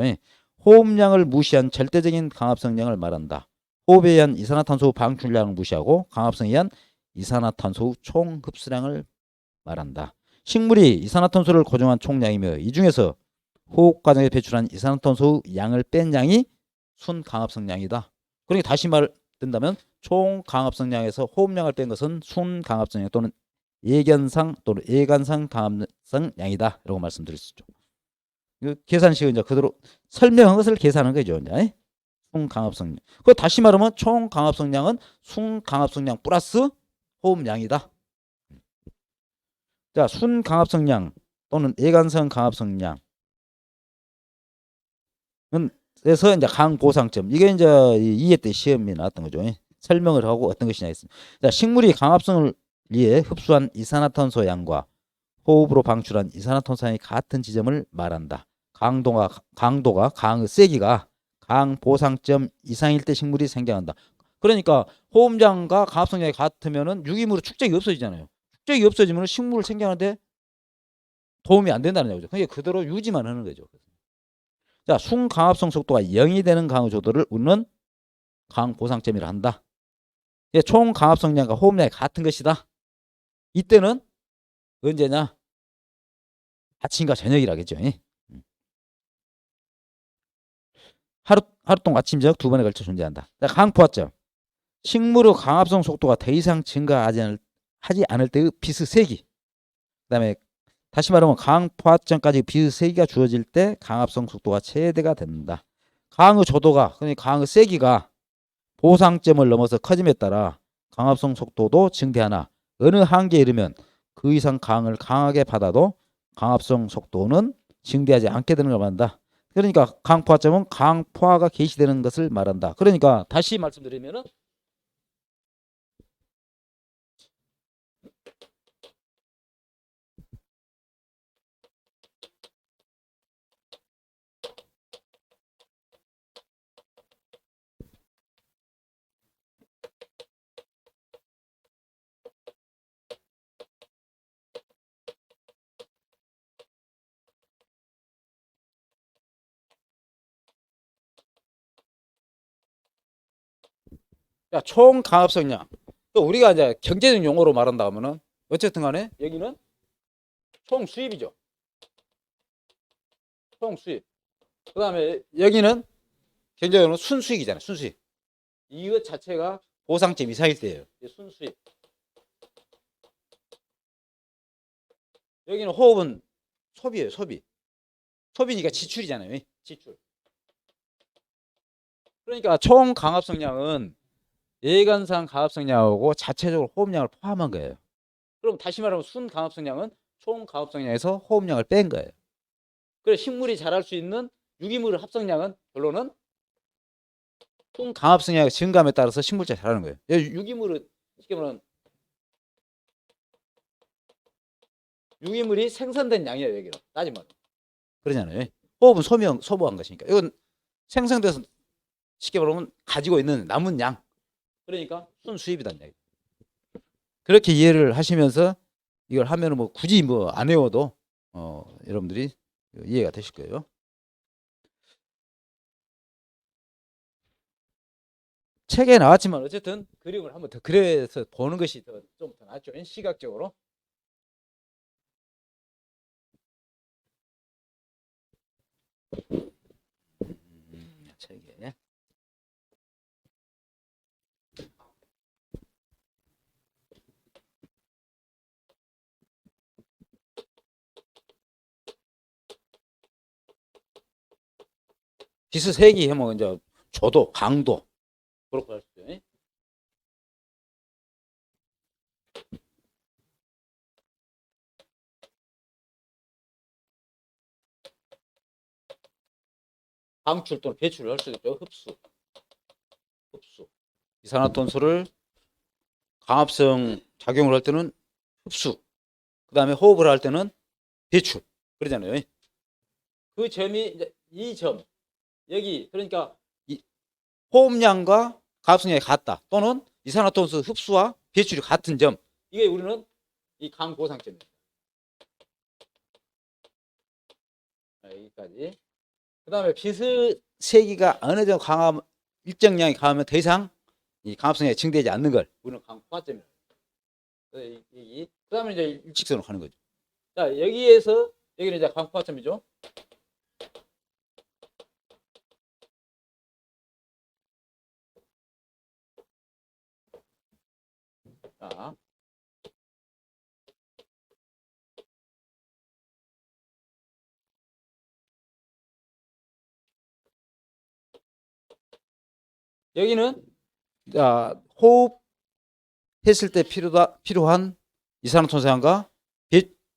호흡량을 무시한 절대적인 강압성량을 말한다. 호흡에 의한 이산화탄소 방출량을 무시하고 강압성에 의한 이산화탄소 총 흡수량을 말한다. 식물이 이산화탄소를 고정한 총량이며 이 중에서 호흡 과정에 배출한 이산화탄소 양을 뺀 양이 순강압성량이다. 그러니까 다시 말된다면 총 강압성량에서 호흡량을 뺀 것은 순강압성량 또는 예견상 또는 예관상 강압성량이다. 라고 말씀드릴 수 있죠. 계산식은 이제 그대로 설명한 것을 계산하는 거죠. 이제. 순강압성량. 그 다시 말하면 총 강압성량은 순강압성량 플러스 호흡량이다. 자, 순강압성량 또는 예관성 강압성량은 그래서 이제 강보상점 이게 이제 2회 때 시험이 나왔던 거죠. 설명을 하고 어떤 것이냐 했습니다. 자, 식물이 강압성을 위해 흡수한 이산화탄소 양과 호흡으로 방출한 이산화탄소 양이 같은 지점을 말한다. 강도가 강의 세기가 강보상점 이상일 때 식물이 생겨난다. 그러니까 호흡량과 강압성량이 같으면은 유기물의 축적이 없어지잖아요. 축적이 없어지면 식물 생겨나는데 도움이 안 된다는 얘기죠. 그게 그대로 유지만 하는 거죠. 자, 순강압성 속도가 0이 되는 강의 조도를 우리는 강보상점이라 한다. 총 강압성량과 호흡량이 같은 것이다. 이때는 언제냐? 아침과 저녁이라겠죠. 하루 동안 아침 저녁 두 번에 걸쳐 존재한다. 강포화점. 식물의 강압성 속도가 더 이상 증가하지 않을 때의 비스세기. 그다음에 다시 말하면 강포화점까지 비스세기가 주어질 때 강압성 속도가 최대가 된다. 강의 조도가 그러니까 강의 세기가 보상점을 넘어서 커짐에 따라 강압성 속도도 증대하나 어느 한계에 이르면 그 이상 강을 강하게 받아도 강압성 속도는 증대하지 않게 되는 걸 말한다. 그러니까 강포화점은 강포화가 개시되는 것을 말한다. 그러니까 다시 말씀드리면은 총 강압성량. 또 우리가 이제 경제적 용어로 말한다 하면은 어쨌든 간에 여기는 총 수입이죠. 총 수입. 그다음에 여기는 경제적으로 순수익이잖아요. 순수익. 이것 자체가 보상점 이상일 때예요. 순수익. 여기는 호흡은 소비예요. 소비. 소비니까 지출이잖아요. 지출. 그러니까 총 강압성량은 예관상 강압성량하고 자체적으로 호흡량을 포함한 거예요. 그럼 다시 말하면 순강압성량은 총 강압성량에서 호흡량을 뺀 거예요. 그래서 식물이 자랄 수 있는 유기물 합성량은 결론은 총 강압성량의 증감에 따라서 식물이 자라는 거예요. 유기물은 쉽게 말하면 유기물이 생산된 양이에요. 여기는 따지면 그러잖아요. 호흡은 소모한 것이니까 이건 생성돼서 쉽게 말하면 가지고 있는 남은 양. 그러니까 순수입이란 얘기. 그렇게 이해를 하시면서 이걸 하면은 뭐 굳이 뭐 안 외워도 여러분들이 이해가 되실 거예요. 책에 나왔지만 어쨌든 그림을 한번 더 그려서 보는 것이 좀 더 낫죠. 시각적으로. 책에. 비스세기 하면 이제 조도, 강도 그렇게 할 수 있죠. 방출 또는 배출을 할 수도 있죠. 흡수. 이산화탄소를 강압성 작용을 할 때는 흡수. 그다음에 호흡을 할 때는 배출. 그러잖아요. 그 점이 이제 이 점. 여기 그러니까 이 호흡량과 가압성량이 같다. 또는 이산화탄소 흡수와 배출이 같은 점. 이게 우리는 이 강보상점입니다. 여기까지. 그다음에 비스세기가 어느 정도 강하면 일정량이 강하면 더 이상 이 강압성량이 증대하지 않는 걸 우리는 강포화점이라고 해요. 그다음에 이제 일직선으로 가는 거죠. 자, 여기에서 여기는 이제 강포화점이죠. 자, 여기는 호흡했을 때 필요한 이산화탄소량과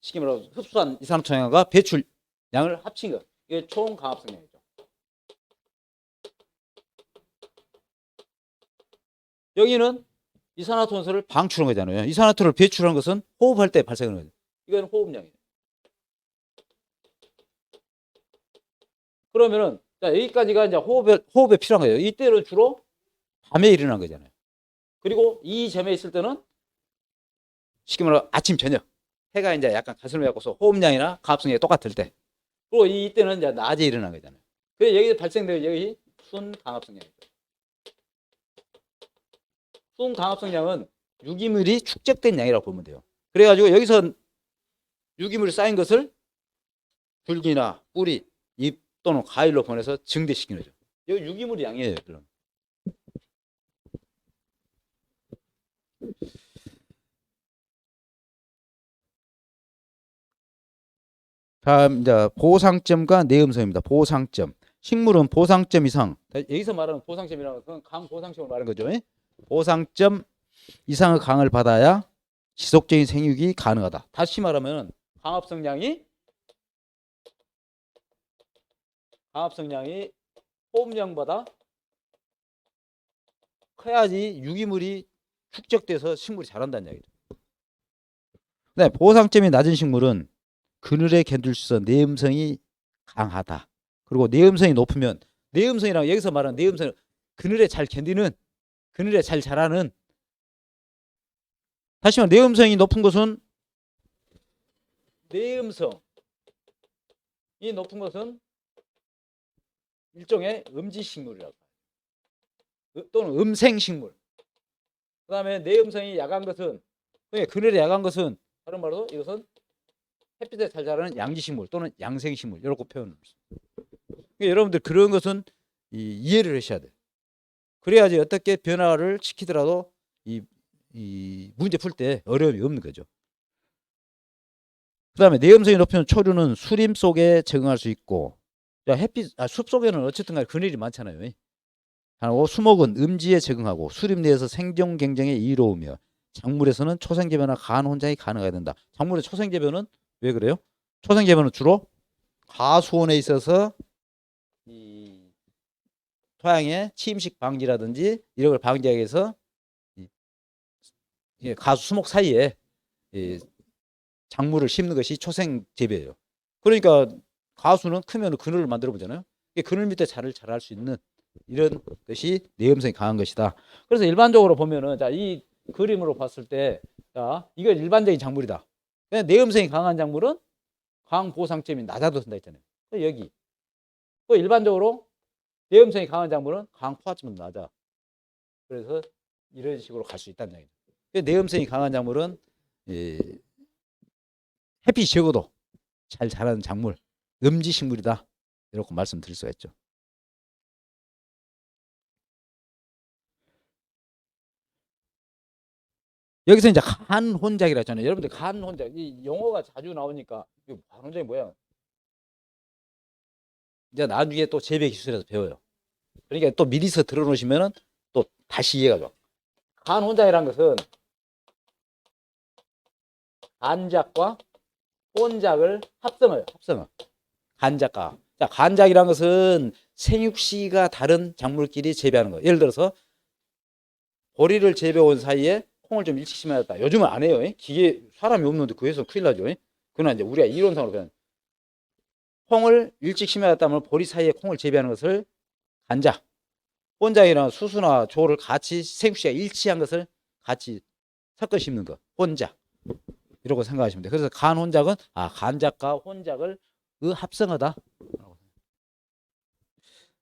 쉽게 말하면 흡수한 이산화탄소량과 배출량을 합친 것. 이게 총 강압성량이죠. 여기는 이산화탄소를 방출한 거잖아요. 이산화탄소를 배출한 것은 호흡할 때 발생하는 거죠. 이건 호흡량이에요. 그러면은 자, 여기까지가 이제 호흡에 필요한 거예요. 이때는 주로 밤에 일어난 거잖아요. 그리고 이 점에 있을 때는 쉽게 말하면 아침 저녁 해가 이제 약간 가슴을 갖고서 호흡량이나 가압성량이 똑같을 때. 그리고 이때는 이제 낮에 일어난 거잖아요. 그래서 여기 발생되는 여기 순강압성량이죠. 순강압성량은 유기물이 축적된 양이라고 보면 돼요. 그래가지고 여기서 유기물이 쌓인 것을 줄기나 뿌리, 잎 또는 과일로 보내서 증대시키는 거죠. 여기 유기물이 양이에요. 그럼. 다음 이제 보상점과 내음성입니다. 보상점. 식물은 보상점 이상. 여기서 말하는 보상점이라는 것은 강 보상점을 말하는 거죠. 보상점 이상의 강을 받아야 지속적인 생육이 가능하다. 다시 말하면 강압성량이 호흡량보다 커야지 유기물이 축적돼서 식물이 자란다는 이야기죠. 네, 보상점이 낮은 식물은 그늘에 견딜 수 있어 내음성이 강하다. 그리고 내음성이 높으면 내음성이랑 여기서 말하는 내음성은 그늘에 잘 견디는 그늘에 잘 자라는 다시 말해 내음성이 높은 것은 내음성이 높은 것은 일종의 음지식물이라고 또는 음생식물. 그 다음에 내음성이 약한 것은 그늘에 약한 것은 다른 말로 이것은 햇빛에 잘 자라는 양지식물 또는 양생식물 이렇게 표현을 했습니다. 여러분들 그런 것은 이해를 하셔야 돼요. 그래야지 어떻게 변화를 시키더라도 이 문제 풀 때 어려움이 없는 거죠. 그 다음에 내음성이 높으면 초류는 수림 속에 적응할 수 있고 숲 속에는 어쨌든 간에 그늘이 많잖아요. 수목은 음지에 적응하고 수림 내에서 생존 경쟁에 이로우며 작물에서는 초생재배나 간 혼장이 가능하게 된다. 작물의 초생재배는 왜 그래요? 초생재배는 주로 가수원에 있어서 이 토양의 침식 방지라든지 이런 걸 방지하기 위해서 가수 수목 사이에 작물을 심는 것이 초생재배예요. 그러니까 가수는 크면 그늘을 만들어 보잖아요. 그늘 밑에 자랄 수 있는 이런 것이 내음성이 강한 것이다. 그래서 일반적으로 보면은 이 그림으로 봤을 때 이거 일반적인 작물이다. 내음성이 강한 작물은 강보상점이 낮아도 된다 했잖아요. 여기 또 일반적으로 내음성이 강한 작물은 강포화점은 낮아. 그래서 이런 식으로 갈 수 있다는 얘기죠. 내음성이 강한 작물은 햇빛이 적어도 잘 자라는 작물, 음지식물이다. 이렇게 말씀드릴 수가 있죠. 여기서 이제 간혼작이라 했잖아요. 여러분들 간혼작, 이 용어가 자주 나오니까 간혼작이 뭐야? 이제 나중에 또 재배 기술에서 배워요. 그러니까 또 미리서 들어놓으시면은 또 다시 이해가 죠. 간혼작이라는 것은 간작과 혼작을 합성해요. 간작과. 자, 간작이라는 것은 생육시가 다른 작물끼리 재배하는 거예요. 예를 들어서 보리를 재배 온 사이에 콩을 좀 일찍 심어야 겠다. 요즘은 안 해요. 기계 사람이 없는데 그래서 큰일 나죠. 그러나 이제 우리가 이론상으로 그냥 콩을 일찍 심어야 겠다면 보리 사이에 콩을 재배하는 것을 간작, 혼작이나 수수나 조를 같이 생육시가 일치한 것을 같이 섞어 심는 거, 혼작 이러고 생각하시면 돼요. 그래서 간혼작은 간작과 혼작을 합성하다.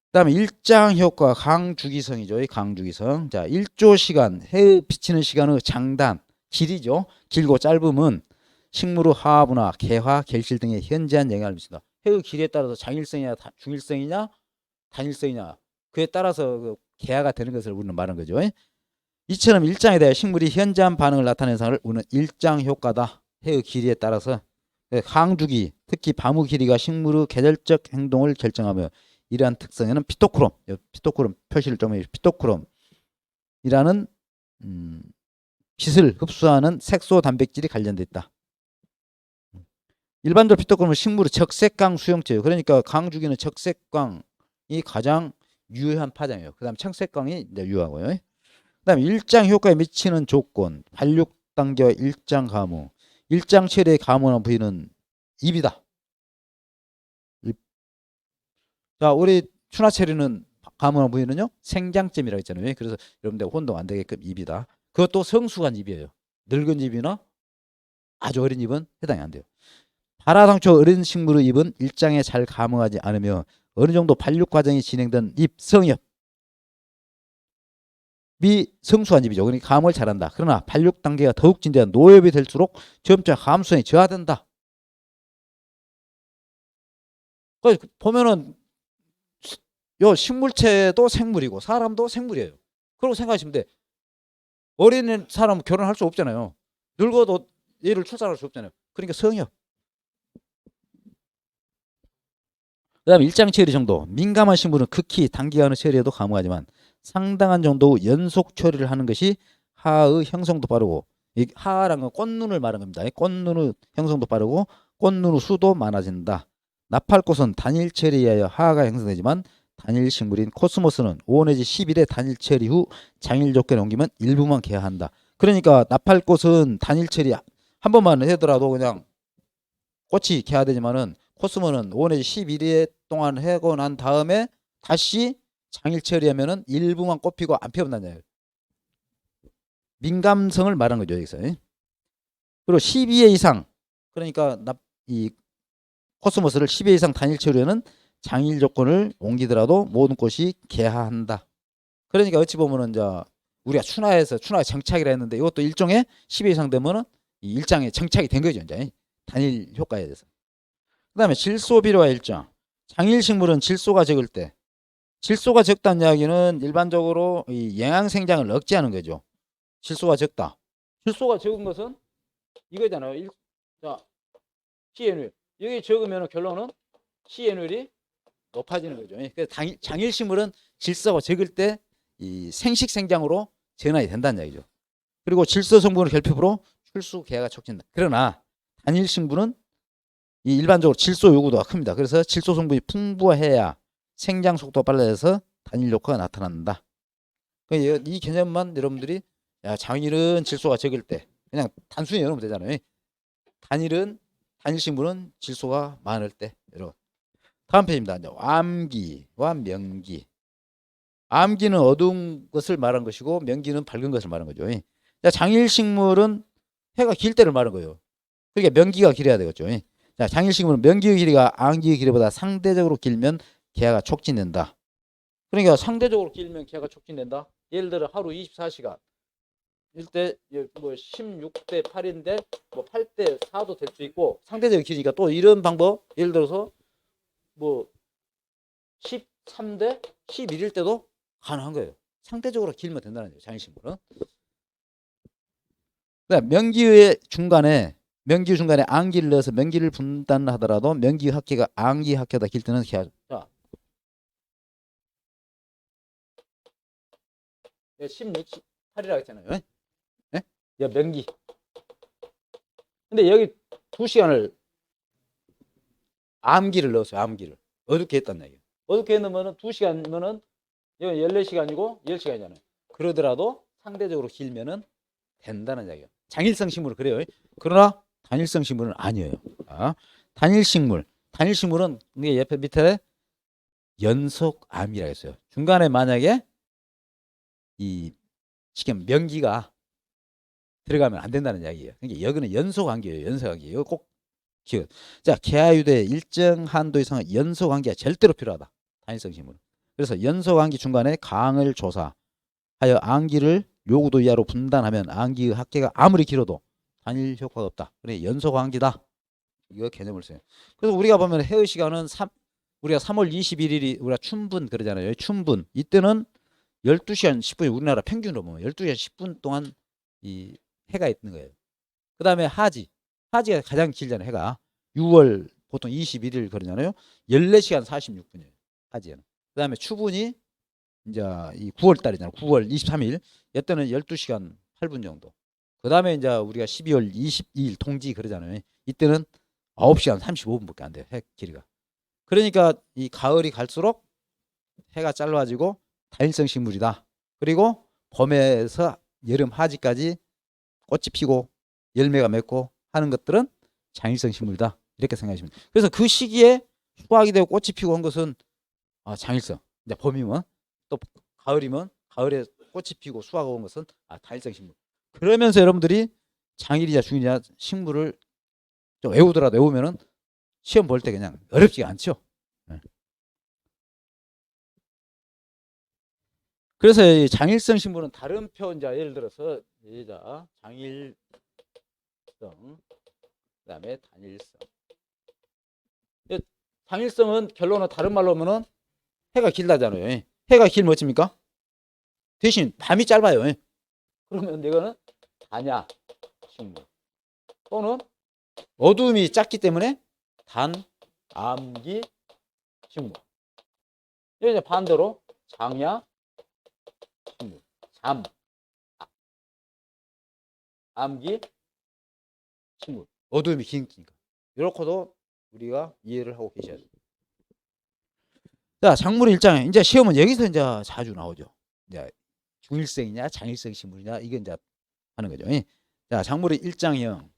그다음에 일장 효과 강주기성이죠. 이 강주기성. 자, 일조 시간 해 비치는 시간의 장단 길이죠. 길고 짧음은 식물의 하부나 개화, 결실 등에 현저한 영향을 미친다. 해의 길이에 따라서 장일성이냐 중일성이냐 단일성이냐 그에 따라서 그 개화가 되는 것을 우리는 말하는 거죠. 이처럼 일장에 대해 식물이 현저한 반응을 나타내는 상을 우리는 일장 효과다. 해의 길이에 따라서 강주기 특히 밤의 길이가 식물의 계절적 행동을 결정하며 이러한 특성에는 피토크롬 표시를 좀 해주세요. 피토크롬이라는 빛을 흡수하는 색소 단백질이 관련돼 있다. 일반적으로 피토크롬은 식물의 적색광 수용체예요. 그러니까 강주기는 적색광이 가장 유효한 파장이에요. 그 다음 청색광이 유효하고요. 그 다음에 일장 효과에 미치는 조건, 발육단계와 일장 가무. 일장 체리의 가무한 부위는 잎이다. 자, 우리 추나체리는 가무한 부위는요 생장점이라고 했잖아요. 그래서 여러분들 혼동 안 되게끔 잎이다. 그것도 성숙한 잎이에요. 늙은 잎이나 아주 어린 잎은 해당이 안 돼요. 발화상초 어린 식물의 잎은 일장에 잘 가무하지 않으며 어느 정도 발육 과정이 진행된 잎 성엽 성숙한 잎이죠. 그러니까 감을 잘한다. 그러나 발육 단계가 더욱 진대한 노엽이 될수록 점차 감수성이 저하된다. 그러니까 보면은 요 식물체도 생물이고 사람도 생물이에요. 그러고 생각하시면 돼. 어린 사람은 결혼할 수 없잖아요. 늙어도 얘를 출산할 수 없잖아요. 그러니까 성엽. 그 다음에 일장 처리 정도. 민감한 식물은 극히 단기간의 처리에도 가무하지만 상당한 정도 연속 처리를 하는 것이 하의 형성도 빠르고, 이 하라는 건 꽃눈을 말하는 겁니다. 꽃눈의 형성도 빠르고 꽃눈의 수도 많아진다. 나팔꽃은 단일 처리에 의하여 하가 형성되지만 단일 식물인 코스모스는 5 내지 10일의 단일 처리 후 장일 조건에 옮기면 일부만 개화한다. 그러니까 나팔꽃은 단일 처리 한 번만 하더라도 그냥 꽃이 개화되지만은 코스모는 5 내지 11일 동안 하고 난 다음에 다시 장일 처리하면은 일부만 꽃피고 안 피운다는 얘기예요. 민감성을 말하는 거죠, 여기서. 그리고 12회 이상, 그러니까 이 코스모스를 10회 이상 단일 처리하는 장일 조건을 옮기더라도 모든 꽃이 개화한다. 그러니까 어찌 보면은 이제 우리가 추나에 정착이라 했는데 이것도 일종의 10회 이상 되면은 이 일장에 정착이 된 거죠, 이제 단일 효과에 대해서. 그다음에 질소 비료와 일장. 장일 식물은 질소가 적을 때, 질소가 적다는 이야기는 일반적으로 이 영양 생장을 억제하는 거죠. 질소가 적다. 질소가 적은 것은 이거잖아요. 자, CN율. 여기 적으면 결론은 CN율이 높아지는 거죠. 그래서 장일 식물은 질소가 적을 때 이 생식 생장으로 전환이 된다는 얘기죠. 그리고 질소 성분의 결핍으로 출수 개화가 촉진다. 그러나 단일 식물은 이 일반적으로 질소 요구도가 큽니다. 그래서 질소 성분이 풍부해야 생장 속도가 빨라져서 단일 효과가 나타난다. 이 개념만 여러분들이 장일은 질소가 적을 때 그냥 단순히 열으면 되잖아요. 단일 식물은 질소가 많을 때. 여러분. 다음 페이지입니다. 암기와 명기. 암기는 어두운 것을 말한 것이고 명기는 밝은 것을 말한 거죠. 장일 식물은 해가 길 때를 말한 거예요. 그러니까 명기가 길어야 되겠죠. 자, 장일 식물은 명기의 길이가 암기의 길이보다 상대적으로 길면 개화가 촉진된다. 그러니까 상대적으로 길면 개화가 촉진된다. 예를 들어 하루 24시간 일때 뭐 16대 8인데 뭐 8대 4도 될 수 있고 상대적으로 길으니까 또 이런 방법 예를 들어서 뭐 13대 11일 때도 가능한 거예요. 상대적으로 길면 된다는 거예요. 장일식물은. 명기의 중간에 암기를 넣어서 명기를 분단하더라도 명기 합계가 암기 합계보다 길 때는 자, 16, 18이라고 했잖아요. 네? 명기. 근데 여기 2시간을 암기를 넣었어요. 암기를. 어둡게 했단 얘기예요. 어둡게 넣으면 2시간이면은 14시간이고 10시간이잖아요. 그러더라도 상대적으로 길면은 된다는 이야기예요. 장일성 식물은 그래요. 그러나 단일성 식물은 아니에요. 단일식물은 이게 옆에 밑에 연속암이라고 했어요. 중간에 만약에 이 지금 명기가 들어가면 안 된다는 이야기예요. 그러니까 여기는 연속관계예요. 연속관계. 이거 꼭 기억. 자, 개화유대 일정 한도 이상의 연속관계가 절대로 필요하다. 단일성 식물. 그래서 연속암기 중간에 강을 조사하여 암기를 요구도 이하로 분단하면 암기의 합계가 아무리 길어도 단일 효과가 없다. 그래 연속암기다. 이거 개념을 써요. 그래서 우리가 보면 해의 시간은 우리가 3월 21일이 우리가 춘분 그러잖아요. 춘분. 이때는 12시간 10분이 우리나라 평균으로 보면 12시간 10분 동안 이 해가 있는 거예요. 그 다음에 하지가 가장 길잖아요. 해가 6월 보통 21일 그러잖아요. 14시간 46분이에요. 하지에는. 그 다음에 추분이 이제 이 9월 달이잖아요. 9월 23일. 이때는 12시간 8분 정도. 그 다음에 이제 우리가 12월 22일 동지 그러잖아요. 이때는 9시간 35분밖에 안 돼요. 해 길이가. 그러니까 이 가을이 갈수록 해가 짧아지고 단일성 식물이다. 그리고 봄에서 여름 하지까지 꽃이 피고 열매가 맺고 하는 것들은 장일성 식물이다. 이렇게 생각하시면 돼요. 그래서 그 시기에 수확이 되고 꽃이 피고 한 것은 장일성. 이제 봄이면 또 가을이면 가을에 꽃이 피고 수확하고 온 것은 단일성 식물. 그러면서 여러분들이 장일이냐 중일이냐 식물을 좀 외우면은 시험 볼 때 그냥 어렵지가 않죠. 네. 그래서 이 장일성 식물은 다른 표현자 예를 들어서 장일성 그다음에 단일성. 단일성은 결론은 다른 말로 하면은 해가 길다잖아요. 해가 길면 어떻습니까? 대신 밤이 짧아요. 그러면 이거는 단야 식물 또는 어둠이 작기 때문에 단암기 식물. 이제 반대로 장야 식물, 암기 식물. 어둠이 기니까. 이렇게도 우리가 이해를 하고 계셔야 돼요. 자, 작물의 일장. 이제 시험은 여기서 이제 자주 나오죠. 이제 중일성이냐, 장일성 식물이냐, 이게 이제 하는 거죠. 자, 작물의 일장형.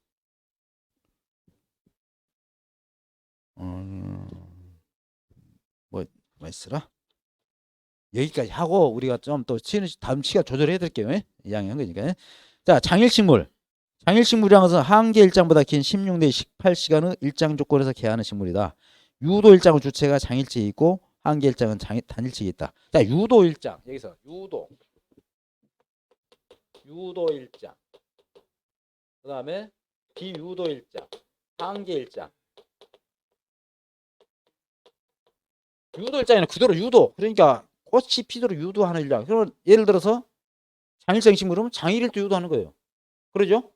뭐 있으라? 여기까지 하고 우리가 좀 또 다음 시간 조절해 드릴게요. 이양한 거니까. 자, 장일식물. 장일식물이라는 것은 한개 일장보다 긴 16내 18시간의 일장 조건에서 개하는 식물이다. 유도 일장의 주체가 장일체에 있고 한개 일장은 단일체에 있다. 자, 유도 일장. 여기서 유도 일장. 그 다음에 비유도 일장. 한개 일장. 유도 일장에는 그대로 유도. 그러니까 꽃이 피도록 유도하는 일장. 그러면 예를 들어서 장일성 식물은 장일일도 유도하는 거예요. 그러죠?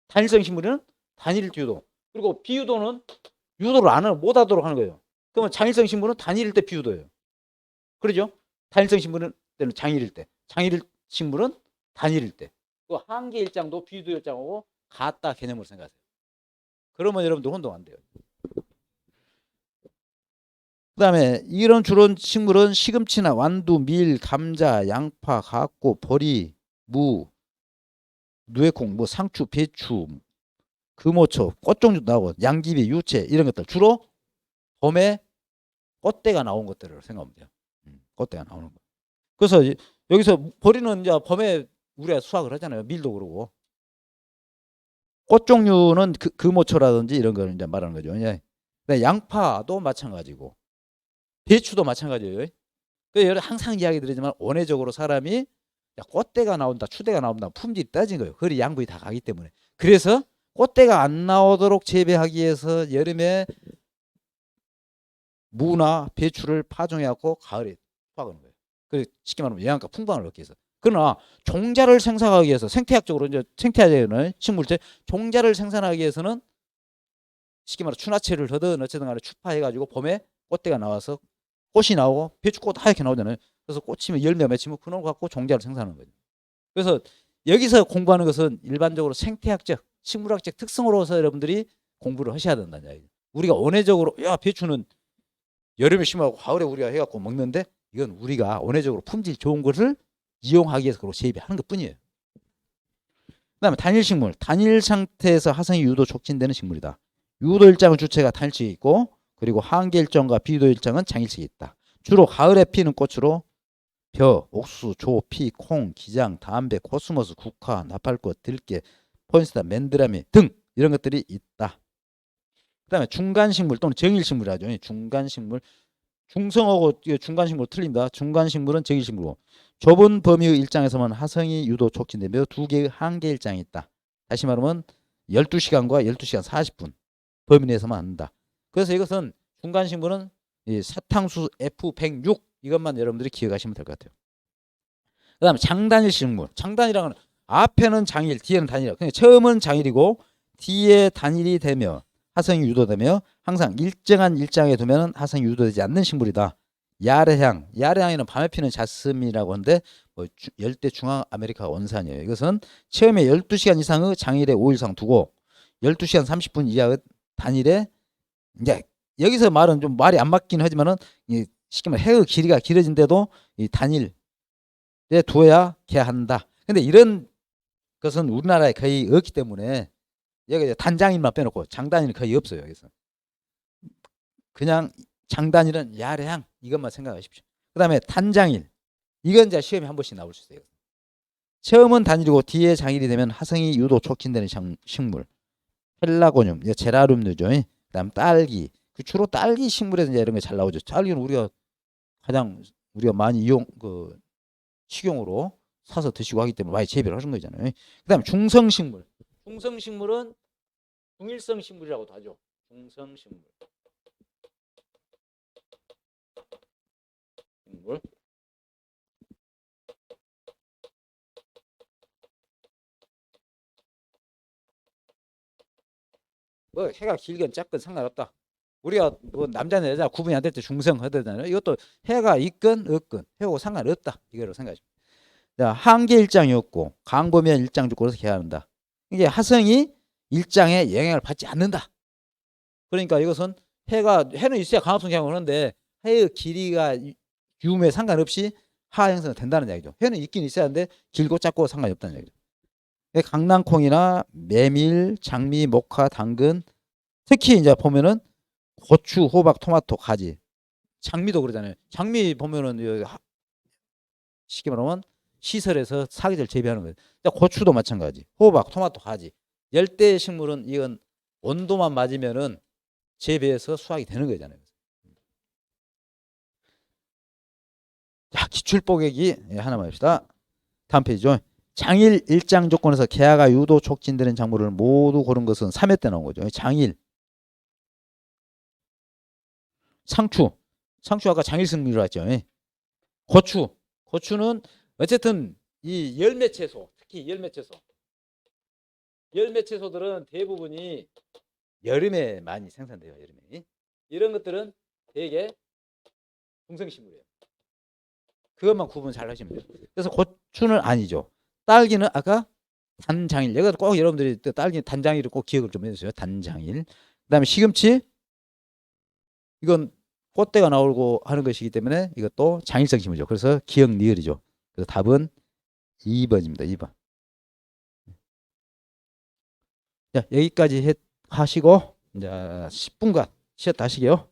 단일성 식물은 단일일도 유도. 그리고 비유도는 유도를 못하도록 하는 거예요. 그러면 장일성 식물은 단일일 때 비유도예요. 그러죠? 단일성 식물은 때는 장일일 때. 장일 식물은 단일일 때. 그 한계 일장도 비유도 일장하고 같다 개념으로 생각하세요. 그러면 여러분들 혼동 안 돼요. 그 다음에 이런 주로 식물은 시금치나 완두, 밀, 감자, 양파, 가고, 보리, 무, 누에콩, 뭐 상추, 배추, 금오초, 꽃종류도 나오고 양귀비, 유채 이런 것들 주로 봄에 꽃대가 나온 것들을 생각하면 돼요. 꽃대가 나오는 거. 그래서 여기서 보리는 이제 봄에 우리가 수확을 하잖아요. 밀도 그러고 꽃 종류는 금오초라든지 이런 거를 이제 말하는 거죠. 양파도 마찬가지고 배추도 마찬가지예요. 그래서 항상 이야기 드리지만 원회적으로 사람이 꽃대가 나온다, 추대가 나온다, 품질이 떨어진 거예요. 그리 양분이 다 가기 때문에. 그래서 꽃대가 안 나오도록 재배하기 위해서 여름에 무나 배추를 파종해갖고 가을에 수확하는 거예요. 그 쉽게 말하면 영양가 풍부함을 얻기 위해서. 그러나 종자를 생산하기 위해서 생태학적으로 이제 생태학에는 식물체 종자를 생산하기 위해서는 쉽게 말해 추나체를 하든 어쨌든 간에 추파해가지고 봄에 꽃대가 나와서 꽃이 나오고 배추꽃 하얗게 나오잖아요. 그래서 꽃이면 열매가 맺히면 그걸 갖고 종자를 생산하는 거죠. 그래서 여기서 공부하는 것은 일반적으로 생태학적, 식물학적 특성으로서 여러분들이 공부를 하셔야 된다는 얘기예요. 우리가 원회적으로 배추는 여름에 심하고 가을에 우리가 해갖고 먹는데 이건 우리가 원회적으로 품질 좋은 것을 이용하기 위해서 그렇게 재배하는 것 뿐이에요. 그다음에 단일 식물. 단일 상태에서 화성이 유도 촉진되는 식물이다. 유도 일정은 주체가 단일식이 있고 그리고 한계 일정과 비유도 일정은 장일식이 있다. 주로 가을에 피는 꽃으로 벼, 옥수, 조, 피, 콩, 기장, 담배, 코스모스, 국화, 나팔꽃, 들깨, 포인세다, 맨드라미 등 이런 것들이 있다. 그다음에 중간식물 또는 정일식물이라죠. 중간식물. 중성하고 중간식물 틀린다. 중간식물은 정일식물이고 좁은 범위의 일장에서만 화성이 유도 촉진되며 두 개의 한계 일장이 있다. 다시 말하면 12시간과 12시간 40분 범위 내에서만 한다. 그래서 이것은 중간식물은 이 사탕수 F106 이것만 여러분들이 기억하시면 될 것 같아요. 그 다음에 장단일 식물. 장단이라는 건 앞에는 장일, 뒤에는 단일. 그러니까 처음은 장일이고 뒤에 단일이 되며 화성이 유도되며 항상 일정한 일장에 두면 화성이 유도되지 않는 식물이다. 야레향. 야레향에는 밤에 피는 자스민이라고 하는데 뭐 열대 중앙 아메리카 원산이에요. 이것은 처음에 12시간 이상의 장일에 5일 이상 두고 12시간 30분 이하의 단일에 이제 여기서 말은 좀 말이 안 맞긴 하지만은 쉽게 말해 해의 길이가 길어진데도 이 단일에 두어야 개한다. 근데 이런 것은 우리나라에 거의 없기 때문에 여기 단장일만 빼놓고 장단일은 거의 없어요. 여기서 그냥 장단일은 야래향 이것만 생각하십시오. 그 다음에 단장일 이건 이제 시험에 한 번씩 나올 수 있어요. 처음은 단일이고 뒤에 장일이 되면 화성이 유도 촉진되는 식물 펠라고늄, 제라늄류죠. 그다음 딸기 주로 딸기 식물에서 이제 이런 게 잘 나오죠. 딸기는 우리가 가장 우리가 많이 이용 식용으로 사서 드시고 하기 때문에 많이 재배를 하신 거잖아요. 그다음에 중성식물. 중성식물은 중일성 식물이라고도 하죠. 중성식물. 식물. 뭐 해가 길건 짧건 상관없다. 우리가 뭐 남자나 여자 구분이 안 될 때 중성 하잖아요. 이것도 해가 있건 없건 해하고 상관없다. 이거로 생각하십시오. 자, 한계 일장이 없고 강범위한 일장 조건에서 개화한다. 이게 화성이 일장에 영향을 받지 않는다. 그러니까 이것은 해는 있어야 강합성 개화를 하는데 해의 길이가 유무에 상관없이 하하 형성이 된다는 이야기죠. 해는 있긴 있어야 하는데 길고 작고 상관이 없다는 이야기죠. 강낭콩이나 메밀, 장미, 목화, 당근 특히 이제 보면은 고추, 호박, 토마토, 가지, 장미도 그러잖아요. 장미 보면은 쉽게 말하면 시설에서 사계절 재배하는 거예요. 고추도 마찬가지. 호박, 토마토, 가지. 열대 식물은 이건 온도만 맞으면은 재배해서 수확이 되는 거잖아요. 자, 기출뽀개기 하나만 합시다. 다음 페이지죠. 장일 일장 조건에서 개화가 유도 촉진되는 작물을 모두 고른 것은 3회 때 나온 거죠. 장일. 상추. 상추 아까 장일승리로 했죠. 고추. 고추는 어쨌든 이 열매 채소, 특히 열매 채소. 열매 채소들은 대부분이 여름에 많이 생산돼요. 여름에. 이런 것들은 되게 중성식물이에요. 그것만 구분 잘 하시면 돼요. 그래서 고추는 아니죠. 딸기는 아까 단장일. 여기서 꼭 여러분들이 딸기 단장일을 꼭 기억을 좀 해주세요. 단장일. 그다음에 시금치. 이건 꽃대가 나오고 하는 것이기 때문에 이것도 장일성 식물이죠. 그래서 기억 니을이죠. 그래서 답은 2번입니다. 2번. 자, 여기까지 하시고 이제 10분간 쉬었다 하시게요.